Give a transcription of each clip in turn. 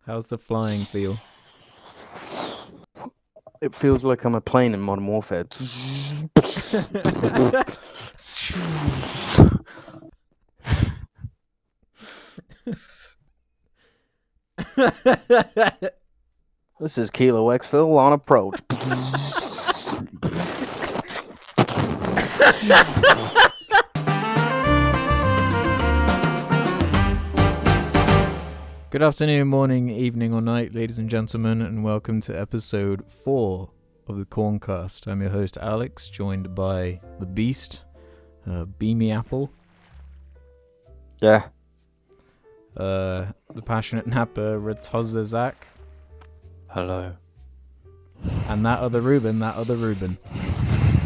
How's the flying feel? It feels like I'm a plane in Modern Warfare. This is Kilo Xville on approach. Good afternoon, morning, evening, or night, ladies and gentlemen, and welcome to episode 4 of the Corncast. I'm your host, Alex, joined by the Beast, Beamy Apple. Yeah. The Passionate Napper, Ratozazak. Hello. And that other Ruben.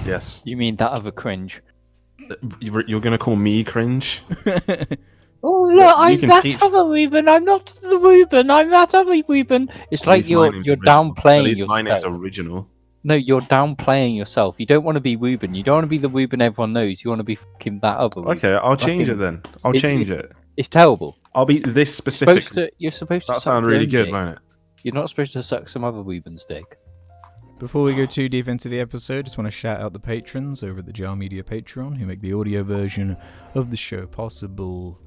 Yes. You mean that other cringe? You're going to call me cringe? Oh Yeah, look, you I'm can that teach- other Ruben. I'm not the Ruben. I'm that other Ruben. It's At like least my you're name's you're original. At downplaying least my name's yourself. original. No, you're downplaying yourself. You don't want to be Ruben. You don't want to be the Ruben everyone knows. You want to be fucking that other Ruben. Okay, I'll change it Fucking- then. I'll It's- change it. It's terrible. I'll be this You're specific. supposed to That suck sounds your really own good, dick. won't it? You're not supposed to suck some other Ruben's dick. Before we go too deep into the episode, just want to shout out the patrons over at the Jar Media Patreon who make the audio version of the show possible.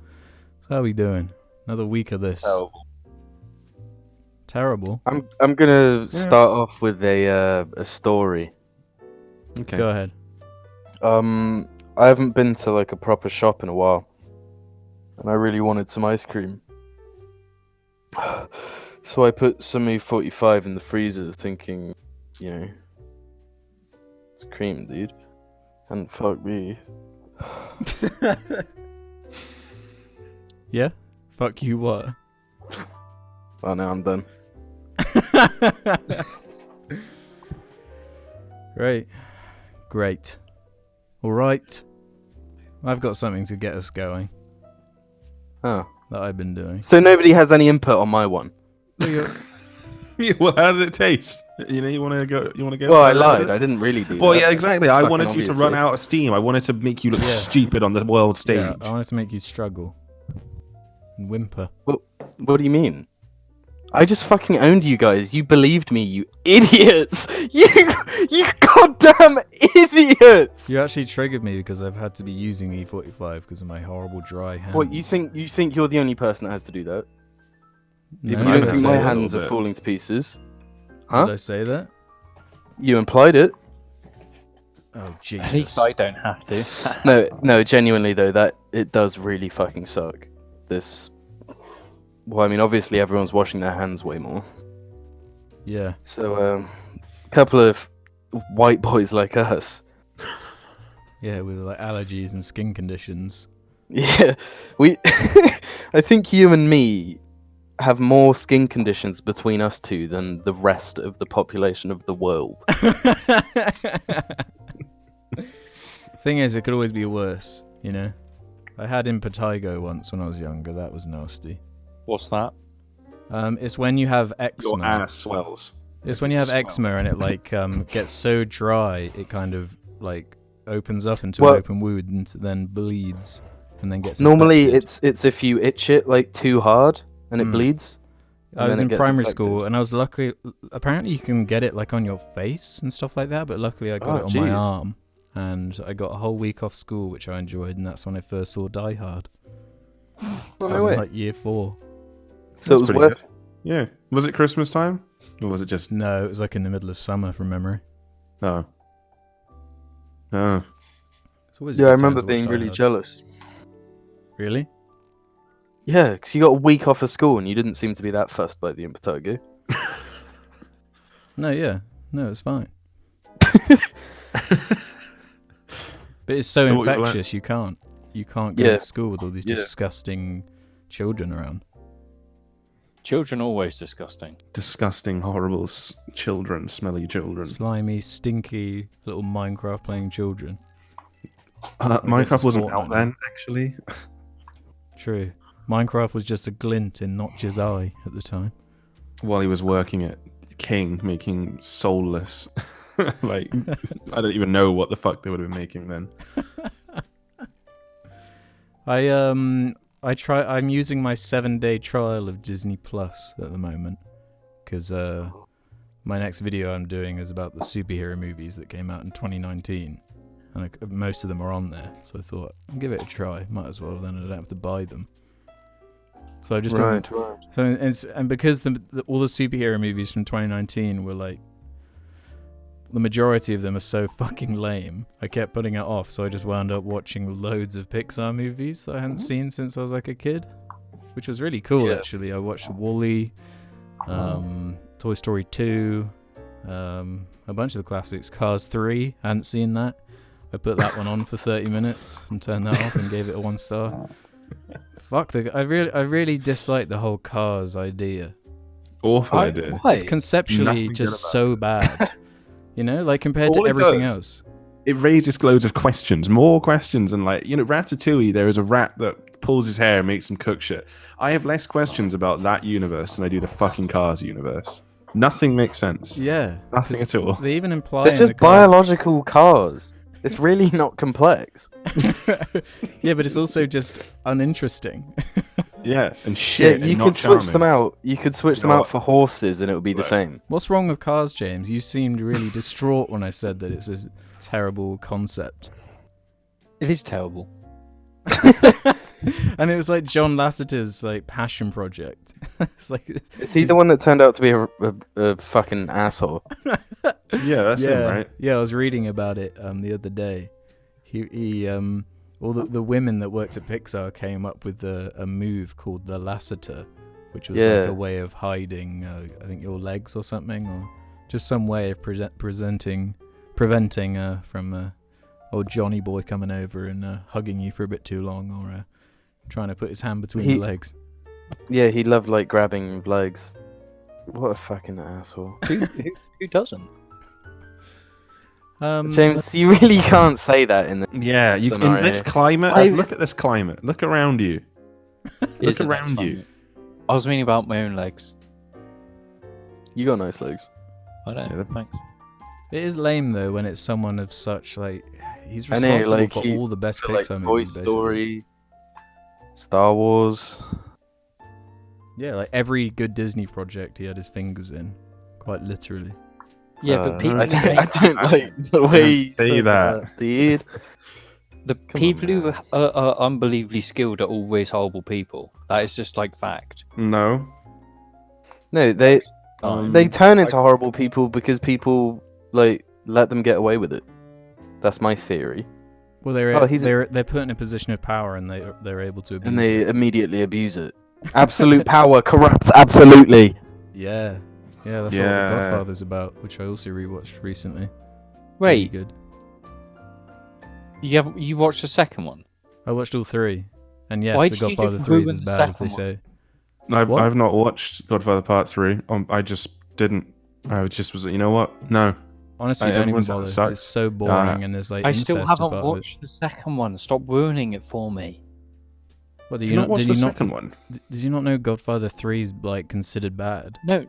So how are we doing? Another week of this. Terrible. I'm gonna start off with a story. Okay. Go ahead. I haven't been to like a proper shop in a while, and I really wanted some ice cream. So I put some E45 in the freezer, thinking, you know, it's cream, dude. And fuck me. Yeah? Fuck you what? Oh, now I'm done. Great. Alright. I've got something to get us going Oh. that I've been doing. So nobody has any input on my one. Well, how did it taste? You want to go? You want to go? Well, I lied. I didn't really do Well, that. yeah, exactly. I Fucking wanted you to run obviously. out of steam. I wanted to make you look Yeah. stupid on the world stage. Yeah, I wanted to make you struggle. And whimper. What do you mean? I just fucking owned you guys. You believed me, you idiots. You goddamn idiots. You actually triggered me because I've had to be using E45 because of my horrible dry hands. What, you think you're the only person that has to do that? No, Even You I don't know think that my a little hands are bit. falling to pieces? Did Huh? I say that? You implied it. Oh, At Jesus. least I don't have to. No, genuinely though, that it does really fucking suck. This. Well, I mean, obviously everyone's washing their hands way more. Yeah. So, a couple of white boys like us. Yeah, with like allergies and skin conditions. Yeah, we. I think you and me have more skin conditions between us two than the rest of the population of the world. Thing is, it could always be worse, you know? I had impetigo once when I was younger. That was nasty. What's that? It's when you have Your eczema. ass swells. It's when you have Swell. eczema and it like gets so dry it kind of like opens up into Well- an open wound and then bleeds and then gets Normally, infected. it's if you itch it like too hard and it Mm. bleeds. I and was then in it gets primary infected. school and I was lucky. Apparently, you can get it like on your face and stuff like that. But luckily, I got Oh, it on my jeez. arm, and I got a whole week off school, which I enjoyed. And that's when I first saw Die Hard. Oh, I no was in way. like year 4. So That's it was pretty worth. good. Yeah. Was it Christmas time? Or was it just... No, it was like in the middle of summer from memory. No. No. It's always a Yeah, I good time remember to watch being Die really Hard. jealous. Really? Yeah, because you got a week off of school and you didn't seem to be that fussed by the impetigo. No, yeah, no, it's fine. But it's so So what you learn- infectious. You can't go Yeah. to school with all these Yeah. disgusting children around. Children are always disgusting. Disgusting, horrible children, smelly children. Slimy, stinky little Minecraft playing children. guess Minecraft it's wasn't Fortnite out now. then, actually. True. Minecraft was just a glint in Notch's eye at the time. While he was working at King, making soulless. Like, I don't even know what the fuck they would have been making then. I I'm using my 7-day trial of Disney Plus at the moment because my next video I'm doing is about the superhero movies that came out in 2019, and most of them are on there. So I thought I'll give it a try. Might as well. Then I don't have to buy them. So I just Right. and because all the superhero movies from 2019 were like, the majority of them are so fucking lame, I kept putting it off, so I just wound up watching loads of Pixar movies that I hadn't seen since I was like a kid, which was really cool actually. I watched WALL-E, Toy Story 2, a bunch of the classics, Cars 3, I hadn't seen that. I put that one on for 30 minutes and turned that off and gave it a 1 star. Fuck, I really dislike the whole Cars idea. Awful idea. Why? It's conceptually Nothing good just about so bad. You know, like compared to All it everything does- else. It raises loads of questions, more questions, and like, you know, Ratatouille, there is a rat that pulls his hair and makes him cook shit. I have less questions about that universe than I do the fucking Cars universe. Nothing makes sense. Yeah. Nothing at all. They even imply They're in the just Cars... biological cars. It's really not complex. Yeah, but it's also just uninteresting. Yeah, and shit. Yeah, you and could not switch them charming. out. You could switch You them know out what? for horses, and it would be the Look. same. What's wrong with Cars, James? You seemed really distraught when I said that it's a terrible concept. It is terrible. And it was like John Lasseter's like passion project. It's like Is he the one that turned out to be a fucking asshole? Yeah, that's him, right? Yeah, I was reading about it the other day. He all the women that worked at Pixar came up with a move called the Lasseter, which was like Yeah. a way of hiding, I think, your legs or something, or just some way of preventing from old Johnny boy coming over and hugging you for a bit too long, or trying to put his hand between your legs. Yeah, he loved like grabbing legs. What a fucking asshole. Who doesn't? James, you really can't say that in the Yeah, in scenario. this climate, I- look at this climate. Look around you. Look Isn't that around funny? you. I was meaning about my own legs. You got nice legs. I don't. Yeah, Thanks. It is lame though when it's someone of such like he's I know, responsible like, for he- all the best For, like Pixar Toy movies. Basically. Story, Star Wars. Yeah, like every good Disney project he had his fingers in, quite literally. Yeah, but people, I don't like the way you say said that. dude. the Come on, people who man. are unbelievably skilled are always horrible people. That is just like fact. No. No, they Um, turn into horrible people because people like let them get away with it. That's my theory. Well, they're Oh, he's a- they're put in a position of power and they're able to abuse And they it. immediately abuse it. Absolute power corrupts absolutely. Yeah, that's what Yeah. The Godfather's about, which I also rewatched recently. Really Wait, good. you watched the second one? I watched all 3, and yes, Why The did you Godfather just 3 is ruin as the bad as they second say. I've What? I've not watched Godfather Part 3. I just didn't. I just was like, you know what? No. Honestly, Hey, don't even everyone says it bother. sucks. It's so boring, and there's like I incest still as haven't part of it. watched the second one. Stop ruining it for me. What, Did you not watch the second one? Did you not know Godfather 3 is like considered bad? No.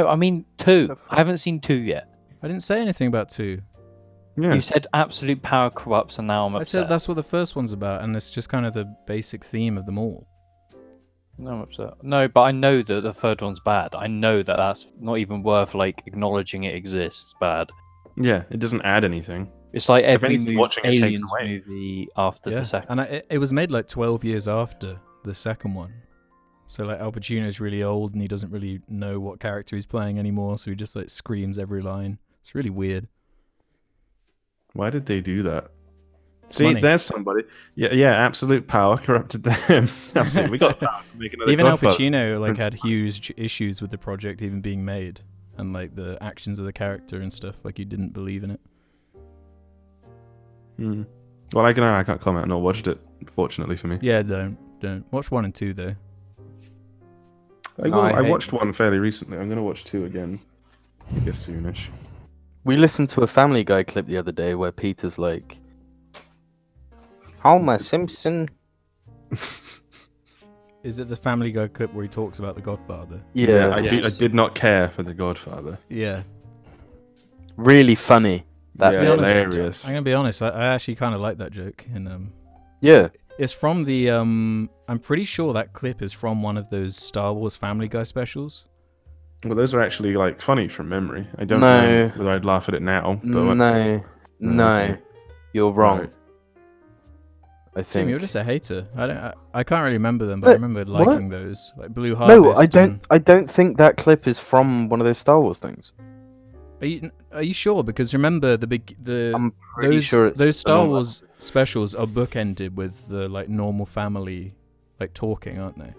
I mean 2. I haven't seen 2 yet. I didn't say anything about 2. Yeah. You said absolute power corrupts, and now I'm I upset. said that's what the first one's about, and it's just kind of the basic theme of them all. No, I'm upset. No, but I know that the third one's bad. I know that that's not even worth like acknowledging it exists. Bad. Yeah, it doesn't add anything. It's like every anything, movie, watching it takes Aliens away. movie after Yeah, the second. and it was made like 12 years after the second one. So like Al Pacino's really old, and he doesn't really know what character he's playing anymore, so he just like screams every line. It's really weird. Why did they do that? See, money. there's somebody. Yeah, absolute power corrupted them. Absolutely, we got power to make another Even Al Godfather. Pacino like Prince- had huge issues with the project even being made, and like the actions of the character and stuff. Like he didn't believe in it. Hmm. Well, I can't comment. I've not watched it, fortunately for me. Yeah, don't watch 1 and 2 though. I hate watched one fairly recently. I'm gonna watch 2 again. I guess soonish. We listened to a Family Guy clip the other day where Peter's like, Homer Simpson. Is it the Family Guy clip where he talks about the Godfather? Yeah, I did not care for The Godfather. Yeah. really funny. That Yeah, To be honest, hilarious. I'm gonna be honest. I actually kind of like that joke, and yeah, It's from the I'm pretty sure that clip is from one of those Star Wars Family Guy specials. Well, those are actually like funny from memory. I don't No. know whether I'd laugh at it now. But No, okay. you're wrong. Right. I Jim, think. you're just a hater. I can't really remember them, but I But remember what? liking those, like Blue Harvest. No, I don't think that clip is from one of those Star Wars things. Are you sure? Because remember I'm pretty sure it's those Star another- Wars specials are bookended with the like normal family like talking, aren't they?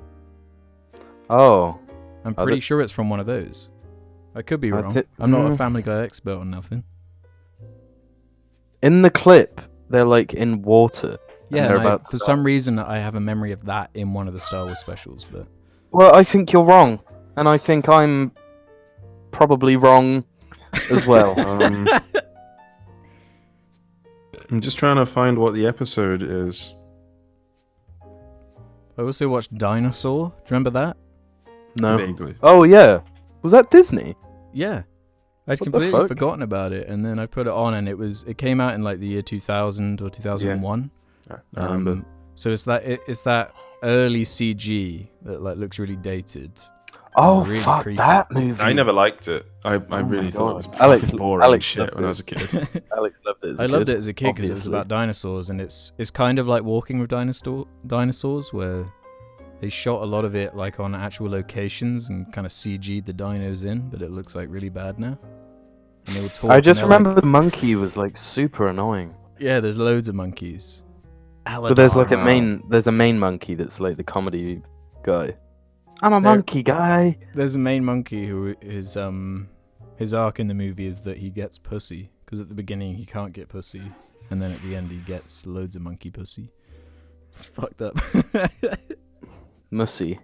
Oh, I'm Are pretty they- sure it's from one of those. I could be I wrong. thi- I'm not a mm. Family Guy expert on nothing. in the clip, they're like in water. Yeah, they're and about to for die. some reason I have a memory of that in one of the Star Wars specials, but Well, I think you're wrong, and I think I'm probably wrong as well. I'm just trying to find what the episode is. I also watched Dinosaur. Do you remember that? No. Vaguely. Oh yeah, was that Disney? Yeah. I'd What the completely fuck? forgotten about it, and then I put it on, and it came out in like the year 2000 or 2001. I remember. So it's that early CG that like looks really dated. Oh Really fuck creepy. that movie! I never liked it. I my really thought it was God. fucking Alex- boring Alex shit loved when I it. was a kid. Alex loved it. As a I kid. loved it as a kid because it was obviously. about dinosaurs, and it's kind of like Walking with Dinosaurs, where they shot a lot of it like on actual locations and kind of CG'd the dinos in, but it looks like really bad now. And they were talking. I just they're like- remember the monkey was like super annoying. yeah, there's loads of monkeys. But there's like Aladar. there's a main monkey that's like the comedy guy. I'm a There- monkey guy. There's a main monkey who his arc in the movie is that he gets pussy, because at the beginning he can't get pussy, and then at the end he gets loads of monkey pussy. It's fucked up. Mussy.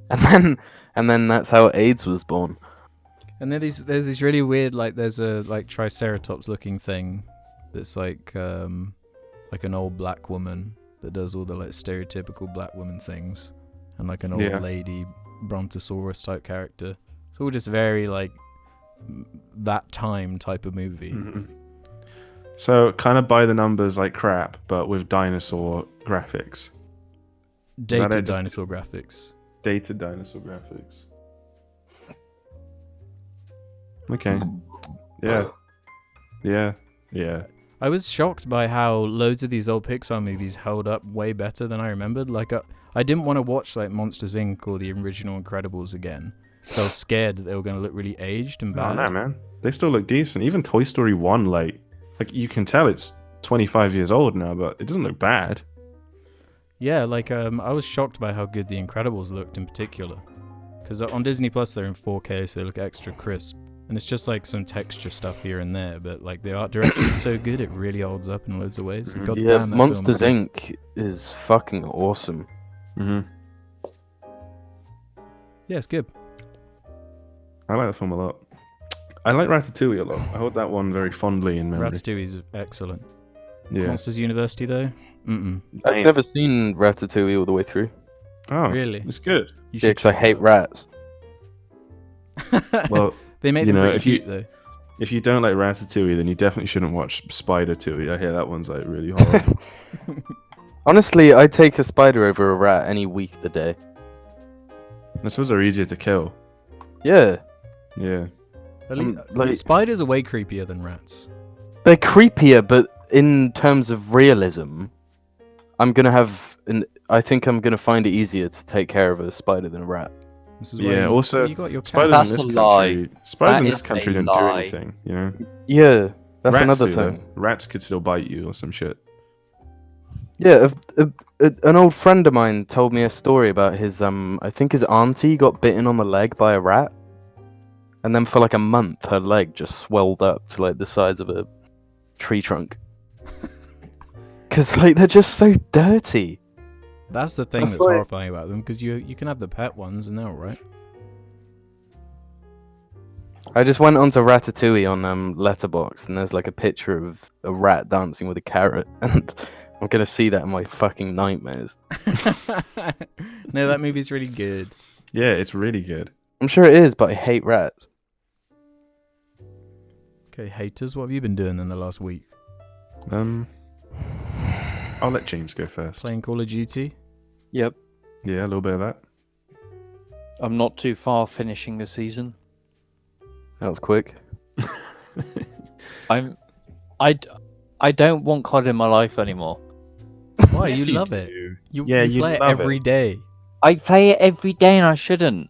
and then that's how AIDS was born. And then there's these really weird, like there's a like triceratops looking thing that's like an old black woman that does all the like stereotypical black woman things, and like an old Yeah. lady brontosaurus type character. It's all just very like that time type of movie. Mhm. So kind of by the numbers like crap, but with dinosaur graphics. Dated it? Just- dinosaur graphics. Dated dinosaur graphics. Okay. Yeah. Yeah. Yeah. I was shocked by how loads of these old Pixar movies held up way better than I remembered. Like, I didn't want to watch like Monsters Inc. or the original Incredibles again. So I was scared that they were going to look really aged and Oh bad. no, man. They still look decent. Even Toy Story 1, like you can tell it's 25 years old now, but it doesn't look bad. Yeah, like I was shocked by how good the Incredibles looked in particular. Because on Disney Plus they're in 4K, so they look extra crisp. And it's just like some texture stuff here and there, but like the art direction is so good it really holds up in loads of ways. Mhm. God Yeah, damn, that Monsters film is Inc. is fucking awesome. Mm-hmm. good. Yeah, it's good. I like that film a lot. I like Ratatouille a lot. I hold that one very fondly in memory. Ratatouille is excellent. Yeah. Monsters University though? Mm-mm. I've never seen Ratatouille all the way through. Oh, Really? it's good. You Yeah, because I check hate it rats. out. Well, they made you them know, pretty if you- cute though. if you don't like Ratatouille, then you definitely shouldn't watch Spider-Touille. I hear that one's like really horrible. Honestly, I'd take a spider over a rat any week of the day. I suppose they're easier to kill. Yeah, Yeah. like- Spiders are way creepier than rats. they're creepier, but in terms of realism, I think I'm gonna find it easier to take care of a spider than a rat. This is Yeah, also, you got your cat. Spiders That's in this a lie. country. Spiders That in is this country a don't do lie. anything. You know. Yeah, that's Rats another do, though. thing. Rats could still bite you or some shit. Yeah, an old friend of mine told me a story about his I think his auntie got bitten on the leg by a rat, and then for like a month her leg just swelled up to like the size of a tree trunk. Cause like they're just so dirty. That's the thing That's that's why- horrifying about them, because you can have the pet ones and they're alright. I just went onto Ratatouille on Letterboxd, and there's like a picture of a rat dancing with a carrot, and I'm gonna see that in my fucking nightmares. No, that movie's really good. Yeah, it's really good. I'm sure it is, but I hate rats. Okay, haters, what have you been doing in the last week? I'll let James go first. Playing Call of Duty. Yep. Yeah, a little bit of that. I'm not too far finishing the season. That was quick. I don't want COD in my life anymore. Why? Yes, you love do. it. You you play it love every day. I play it every day and I shouldn't.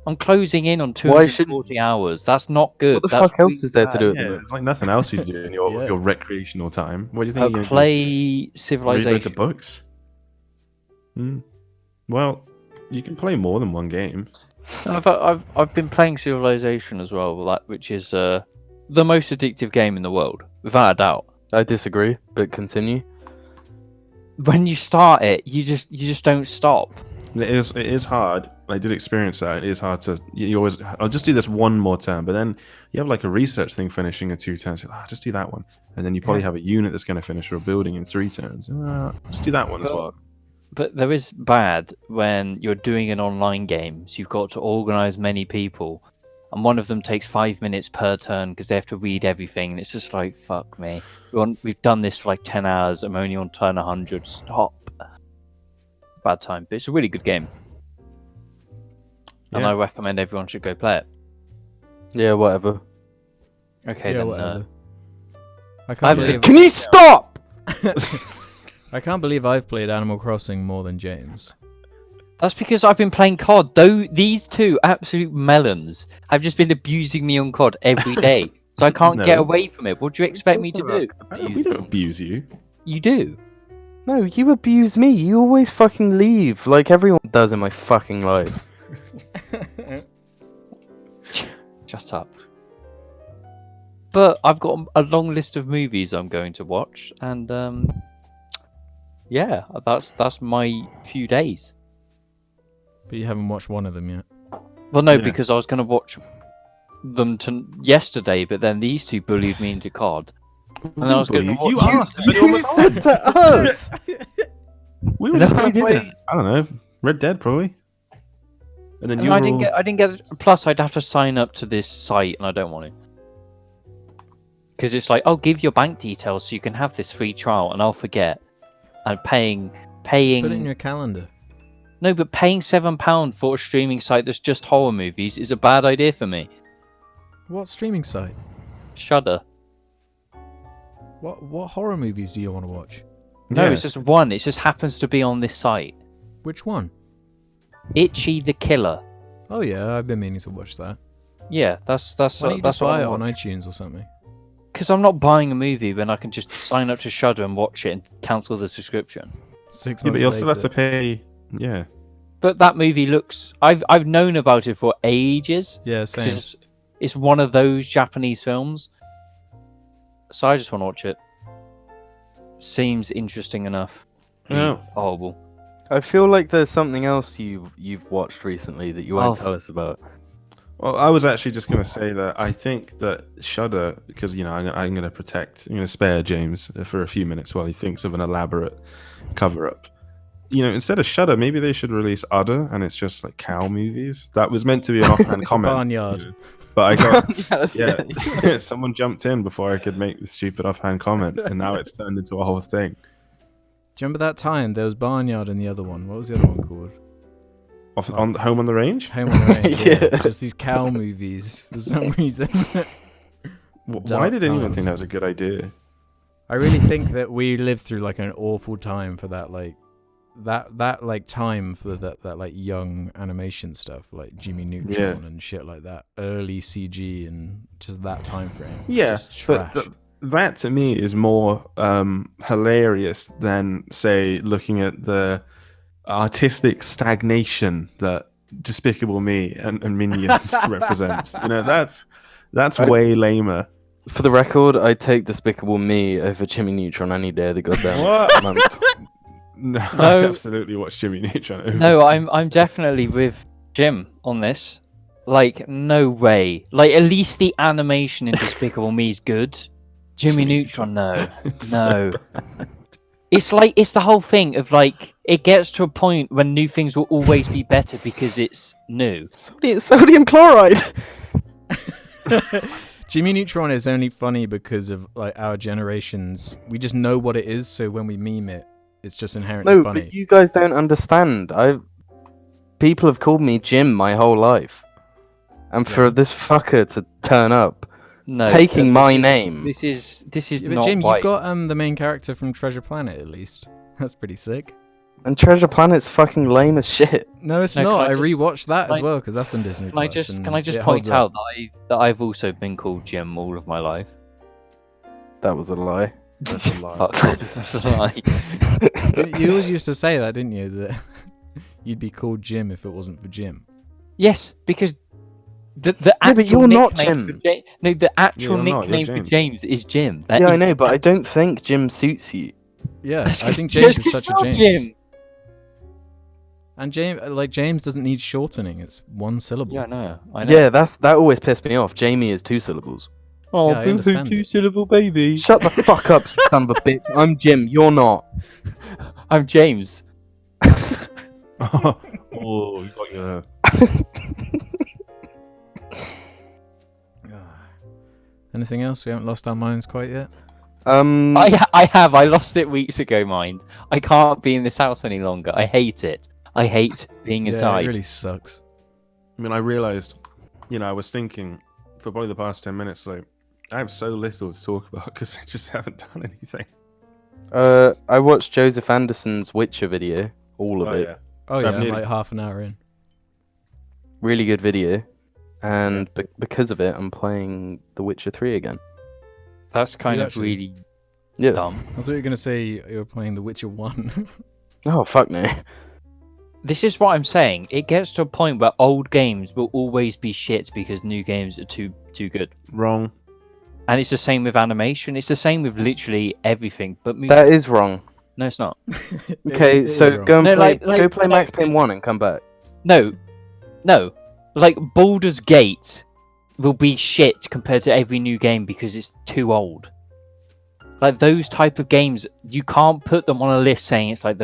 I'm closing in on Why shouldn't 240 hours. That's not good. What the That's fuck else really is there to bad. do at the Yeah, moment? it's like nothing else you do in your, Yeah. your recreational time. What do you think you're going to do? Play Read loads Civilization. of books? Well, you can play more than one game. I've been playing Civilization as well, which is the most addictive game in the world, without a doubt. I disagree, but continue. When you start it, you just don't stop. It is hard. I did experience that. It is hard to. You always. I'll just do this one more turn, but then you have like a research thing finishing in 2 turns. Just do that one, and then you probably have a unit that's going to finish or a building in 3 turns. Just do that one as well. But there is bad when you're doing an online game, so you've got to organize many people, and one of them takes 5 minutes per turn because they have to read everything, and it's just like, fuck me. We've done this for like 10 hours. I'm only on turn 100. Stop. Bad time, but it's a really good game, and Yeah. I recommend everyone should go play it. Yeah, whatever. Okay, Yeah, then. whatever. I I can't believe. Can you stop? I can't believe I've played Animal Crossing more than James. That's because I've been playing COD. Though these two absolute melons have just been abusing me on COD every day, so I can't get No. away from it. What do you expect me to do? We don't abuse you. You do. No, you abuse me. You always fucking leave, like everyone does in my fucking life. Shut up. But I've got a long list of movies I'm going to watch, and yeah, that's my few days. But you haven't watched one of them yet. Well, no, Yeah. because I was going to watch them yesterday, but then these two bullied me into COD. And I was going to watch. You asked. but it You was said on. to us. We were No, just going I to play. didn't. I don't know. Red Dead probably. And then And you I were didn't all- get. I didn't get. Plus, I'd have to sign up to this site, and I don't want to. Because it's like, oh, give your bank details so you can have this free trial, and I'll forget. And paying. Put it in your calendar. No, but paying £7 for a streaming site that's just horror movies is a bad idea for me. What streaming site? Shudder. What horror movies do you want to watch? No, Yeah. it's just one. It just happens to be on this site. Which one? Itchy the Killer. Oh yeah, I've been meaning to watch that. Yeah, that's Why don't you just what buy I it on want. iTunes or something? Because I'm not buying a movie when I can just sign up to Shudder and watch it and cancel the subscription. 6 Yeah, months but you'll still have later. to pay. Yeah. But that movie looks. I've known about it for ages. Yeah, 'Cause same. it's one of those Japanese films. So I just want to watch it. Seems interesting enough. Yeah. Horrible. I feel like there's something else you've watched recently that you won't Oh. tell us about. Well, I was actually just going to say that I think that Shudder, because I'm going to spare James for a few minutes while he thinks of an elaborate cover-up. Instead of Shudder, maybe they should release Udder, and it's just like cow movies. That was meant to be an offhand comment. Barnyard. But I got yeah, someone jumped in before I could make the stupid offhand comment, and now it's turned into a whole thing. Do you remember that time there was Barnyard and the other one? What was the other one called? On Home on the Range. Home on the Range. Yeah. Yeah. Just these cow movies for some reason. Why Dark did anyone times. think that was a good idea? I really think that we lived through like an awful time for that, like that like time for that like young animation stuff, like Jimmy Neutron and shit like that, early CG and just that time frame. Yeah, Just but trash. that to me is more hilarious than, say, looking at the artistic stagnation that Despicable Me and Minions represents. That's way lamer. For the record, I take Despicable Me over Jimmy Neutron any day of the goddamn What? month. No, No. I absolutely watch Jimmy Neutron. over- No, I'm definitely with Jim on this. Like, no way. Like, at least the animation in Despicable Me is good. Jimmy Neutron, no. It's No. so bad. It's like, it's the whole thing of like, it gets to a point when new things will always be better because it's new. Sodium chloride. Jimmy Neutron is only funny because of like our generations. We just know what it is, so when we meme it, it's just inherently No, funny. but you guys don't understand. People have called me Jim my whole life, and for Yeah. this fucker to turn up, No, taking this my is- name. This is Yeah, but not Jim, why. you've got the main character from Treasure Planet at least. That's pretty sick. And Treasure Planet's fucking lame as shit. No, it's No, can not. I I just- rewatched that can as I- well because that's on Disney Can I Plus. just and it point holds out up. that I've also been called Jim all of my life. That was a lie. That's a lie. Fuck, that's a lie. You always used to say that, didn't you? That you'd be called Jim if it wasn't for Jim. Yes, because the Yeah, actual but you're not nickname Jim. for no, the actual you're not, you're nickname for James. James is Jim. That Yeah, I is know, the but I don't think Jim suits you. Yeah, That's I think 'cause- James just is such a 'cause you're James. Jim. And James doesn't need shortening. It's one syllable. Yeah, I know. I know. Yeah, that always pissed me off. Jamie is 2 syllables. Oh, Yeah, I understand it. two-syllable baby. Shut the fuck up, you son of a bitch. I'm Jim, you're not. I'm James. Oh, you got your. Anything else? We haven't lost our minds quite yet. I lost it weeks ago, mind. I can't be in this house any longer. I hate it. I hate being Yeah, inside. it really sucks. I mean, I realized, I was thinking for probably the past 10 minutes, like, I have so little to talk about because I just haven't done anything. I watched Joseph Anderson's Witcher video, all of Oh, it. yeah. Oh yeah, I've I'm nearly- like half an hour in. Really good video. And because of it, I'm playing The Witcher 3 again. That's kind You of actually- really Yeah. dumb. I thought you were gonna say you were playing The Witcher 1. Oh, fuck no. This is what I'm saying. It gets to a point where old games will always be shit because new games are too good. Wrong. And it's the same with animation. It's the same with literally everything. But That is wrong. no, it's not. Okay, so go and No, play, like- go play like- Max Payne 1 and come back. No. Like Baldur's Gate will be shit compared to every new game because it's too old. Like those type of games, you can't put them on a list saying it's like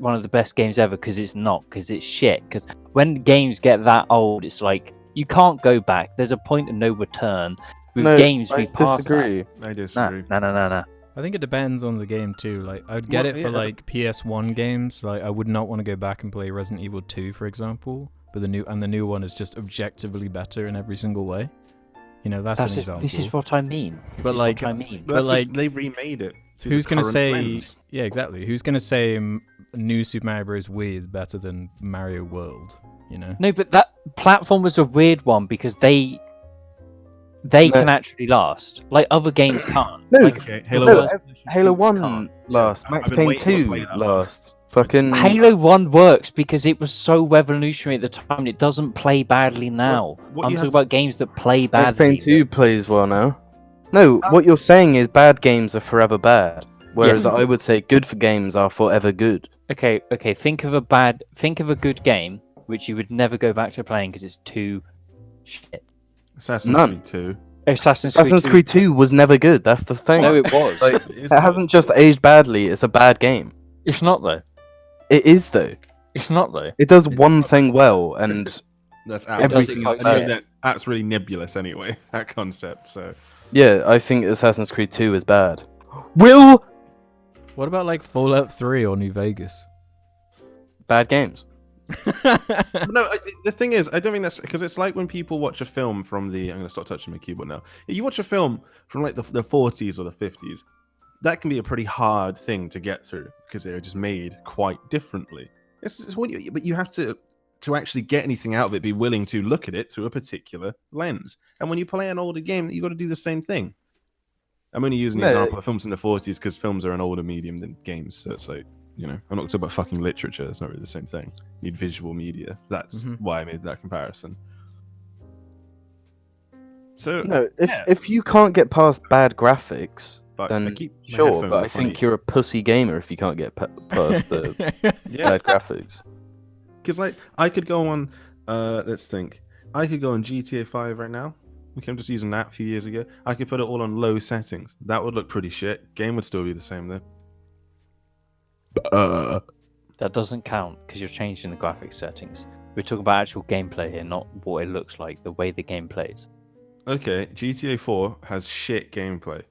one of the best games ever because it's not, because it's shit. Because when games get that old, it's like you can't go back. There's a point of no return. With No, games, I we pass disagree. I disagree. that. Nah. I think it depends on the game too. Like I'd get Well, it for yeah. like PS1 games. Like I would not want to go back and play Resident Evil 2, for example. But the new one is just objectively better in every single way. You know, that's an example. This is what I mean. This But is like- what I mean. But that's 'cause like, they remade it. through Who's the gonna current say? lens. Yeah, exactly. Who's gonna say new Super Mario Bros. Wii is better than Mario World? You know. No, but that platform was a weird one because they can actually last. Like other games can't. No, Like, Okay, the Halo No, first one. version Halo of games 1 can't. last. I've Max been Payne waiting to 2 play that one. last. Fucking. Halo 1 works because it was so revolutionary at the time. And it doesn't play badly now. what I'm you talking have- about games that play Max badly. Payne 2 plays well now. No, what you're saying is bad games are forever bad. Whereas Yes. I would say good for games are forever good. Okay. Think of a good game which you would never go back to playing because it's too shit. Assassin's None. Creed 2. Assassin's Creed 2 was never good. That's the thing. No, it was. Like, It's it hasn't just aged badly. It's a bad game. It's not though. It is though. It's not though. It does one thing well, and That's everything quite else- shit. that's really nebulous anyway. That concept. So yeah, I think Assassin's Creed 2 is bad. Will What about like Fallout 3 or New Vegas? bad games. no, the thing is, I don't think that's because it's like when people watch a film from the. I'm gonna stop touching my keyboard now. You watch a film from like the 40s or the 50s. That can be a pretty hard thing to get through because they were just made quite differently. It's what but you have to actually get anything out of it, be willing to look at it through a particular lens. And when you play an older game, you got to do the same thing. I'm only using the No. example of films in the 40s because films are an older medium than games. So it's like, I'm not talking about fucking literature. It's not really the same thing. You need visual media. That's Mhm. why I made that comparison. So, No, yeah. if you can't get past bad graphics, but I then keep my sure. headphones But are I funny. think you're a pussy gamer if you can't get past the Yeah, bad graphics. because like I could go on. Let's think. I could go on GTA 5 right now. Okay, I'm just using that a few years ago. I could put it all on low settings. That would look pretty shit. Game would still be the same though. That doesn't count because you're changing the graphics settings. We're talking about actual gameplay here, not what it looks like, the way the game plays. Okay, GTA 4 has shit gameplay.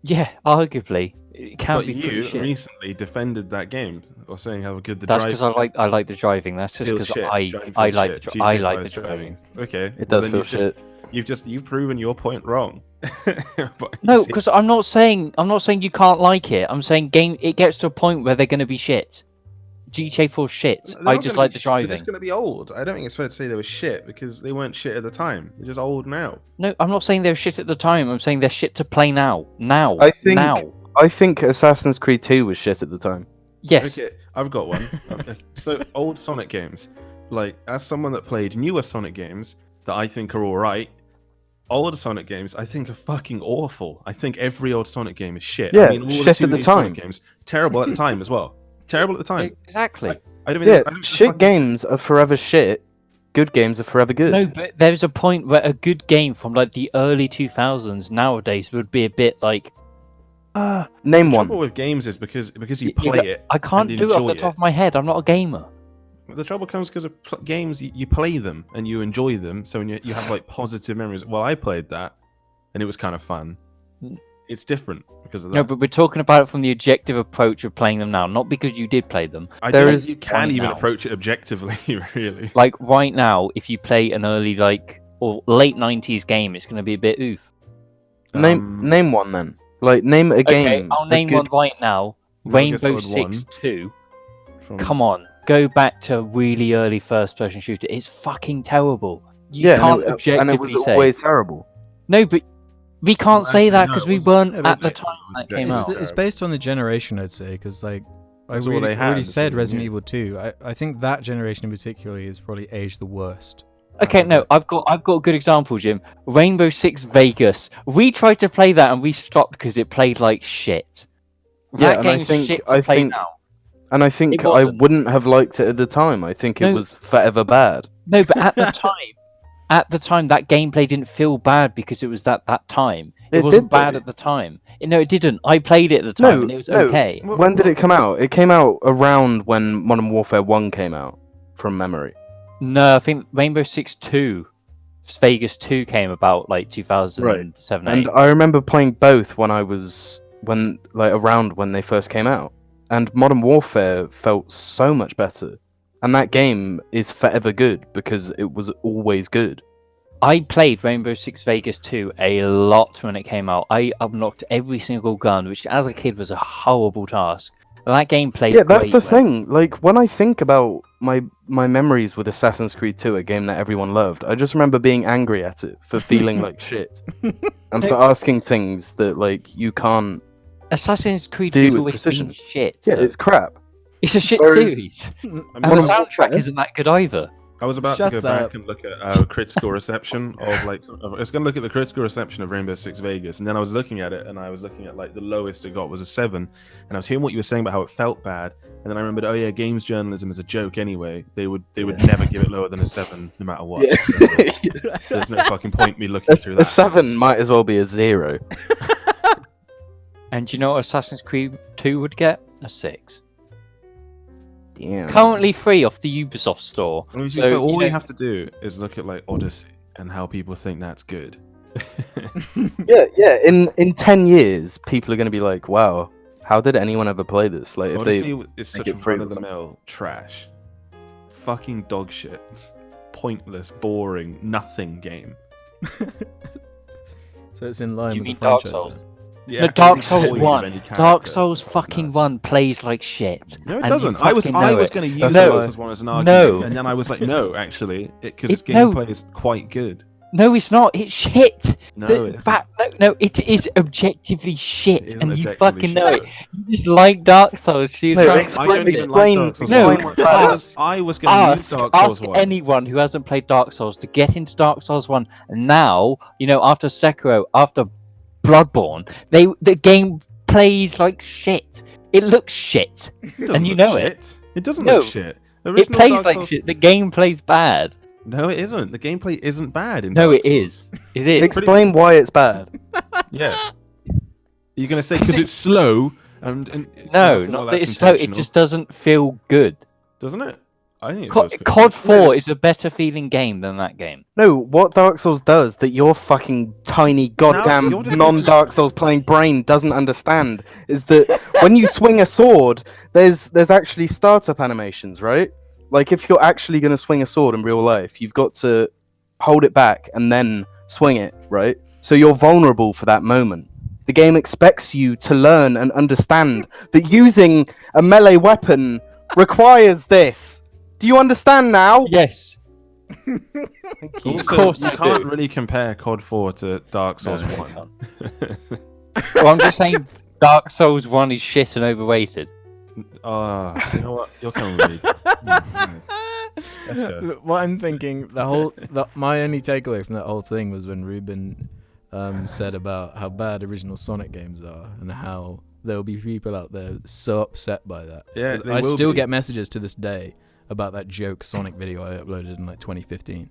Yeah, arguably it can But be pretty you shit. recently defended that game, or saying how good the That's drive because I like the driving. That's just feels because shit. I Driving I feels like shit. I GTA like 5 the is better. driving. Okay, It well does then feel shit. you've proven your point wrong. But you No, see- because I'm not saying you can't like it. I'm saying it gets to a point where they're going to be shit. GTA 4 shit. they're I not just gonna like be the shit, they're driving. just going to be old. I don't think it's fair to say they were shit because they weren't shit at the time. They're just old now. No, I'm not saying they're shit at the time. I'm saying they're shit to play now. I think Assassin's Creed 2 was shit at the time. Yes. Okay, I've got one. So old Sonic games, like as someone that played newer Sonic games that I think are all right, older Sonic games I think are fucking awful. I think every old Sonic game is shit. Yeah, I mean, all shit the at the 2D Sonic time. games terrible at the time as well. Terrible at the time. Exactly. I don't think Yeah, I don't think shit fucking- games are forever shit. Good games are forever good. No, but there's a point where a good game from like the early 2000s nowadays would be a bit like, Name The one. trouble with games is because you You play got- it. I can't and do it off enjoy the top of my head. I'm not a gamer. The trouble comes because of games you play them and you enjoy them, so you have like positive memories. Well, I played that, and it was kind of fun. It's different because of that. No, but we're talking about it from the objective approach of playing them now, not because you did play them. I there don't is think you can right even now. approach it objectively, really. Like right now, if you play an early or late 90s game, it's going to be a bit oof. Name one then. Like name a game. Okay, I'll name one right now. Metal Gear Rainbow Solid Six 1 2. from- Come on, go back to a really early first-person shooter. It's fucking terrible. You Yeah, can't and objectively it was say always terrible. no, but we can't Well, say actually, that no, because it we wasn't. weren't Yeah, at but the it time was that very came It's, out. it's based on the generation, I'd say, because like That's all they had, already that's said all they Resident knew. Evil 2. I think that generation in particular is probably aged the worst. Okay, out of no, it. I've got a good example, Jim. Rainbow Six Vegas. We tried to play that and we stopped because it played like shit. Yeah, That and I game's think- shit to I play think- now. And I think It I wasn't. wouldn't have liked it at the time. I think it No. was forever bad. No, but at the time, that gameplay didn't feel bad because it was that time. It It wasn't did, bad though. at the time. No, it didn't. I played it at the time No, and it was no. okay. When did it come out? It came out around when Modern Warfare 1 came out, from memory. No, I think Rainbow Six 2, Vegas 2 came about like 2007, 8. And I remember playing both around when they first came out. And Modern Warfare felt so much better. And that game is forever good because it was always good. I played Rainbow Six Vegas 2 a lot when it came out. I unlocked every single gun, which as a kid was a horrible task. That game played Yeah, that's great the when- thing. Like, when I think about my memories with Assassin's Creed 2, a game that everyone loved, I just remember being angry at it for feeling like shit. And for asking things that, like, you can't... Assassin's Creed do has with always precision. been shit. Yeah, though. it's crap. It's a shit Whereas- series. And the Modern soundtrack Warfare- isn't that good either. I was about Shut to go up. back and look at our critical reception of like. I was going to look at the critical reception of Rainbow Six Vegas, and then I was looking at it, and I was looking at like the lowest it got was a 7, and I was hearing what you were saying about how it felt bad, and then I remembered, oh yeah, games journalism is a joke anyway. They would never give it lower than a 7, no matter what. Yeah. So, there's no fucking point me looking through that. A 7 might as well be a 0. And do you know what Assassin's Creed 2 would get? A 6. Damn. Currently free off the Ubisoft store. I mean, to be So, fair, all you we know- have to do is look at like Odyssey and how people think that's good. Yeah. In 10 years, people are going to be like, wow, how did anyone ever play this? Like, if Odyssey they... is such it free or run-of-the-mill trash, fucking dog shit, pointless, boring, nothing game. So it's in line You with mean the Dark franchise. Souls? then. No, Dark Souls void of 1. any character. Dark Souls It's fucking nuts. 1 plays like shit. No, it and you doesn't. I was fucking know it. going to use That's No. Dark Souls 1 as an No. argument, and then I was like, no, actually, because its No. gameplay is quite good. No, it's not. It's shit. No, The it isn't. fact- no, it is objectively shit, It isn't and you objectively fucking know shit. it. You just like Dark Souls. So you're No, trying to explain- I don't even explain- like Dark Souls. no, 1. I was going to use ask Dark Souls 1. anyone who hasn't played Dark Souls to get into Dark Souls 1. And now, after Sekiro, after Bloodborne, the game plays like shit. It looks shit. It doesn't and you look know it. shit. It doesn't No, look shit. The It original plays Dark like Souls- shit. The game plays bad. No, it isn't. The gameplay isn't bad in No, Dark it Souls. is. It is. Explain why it's bad. Yeah. You're going to say because it's slow and No, well, not that that's it's slow. It intentional, just doesn't feel good. doesn't it? I think it feels good. COD 4 is a better feeling game than that game. No, what Dark Souls does that your fucking tiny goddamn you're just- non-Dark Souls playing brain doesn't understand is that when you swing a sword, there's actually startup animations, right? Like if you're actually going to swing a sword in real life, you've got to hold it back and then swing it, right? So you're vulnerable for that moment. The game expects you to learn and understand that using a melee weapon requires this. Do you understand now? Yes. Thank you. Also, course you I can't do. really compare COD 4 to Dark Souls No, 1. Well, I'm just saying Dark Souls 1 is shit and overrated. You know what? You're coming with me. Let's go. What I'm thinking, my only takeaway from that whole thing was when Ruben said about how bad original Sonic games are and how there'll be people out there so upset by that. Yeah, 'Cause they I will still be. get messages to this day about that joke Sonic video I uploaded in like 2015.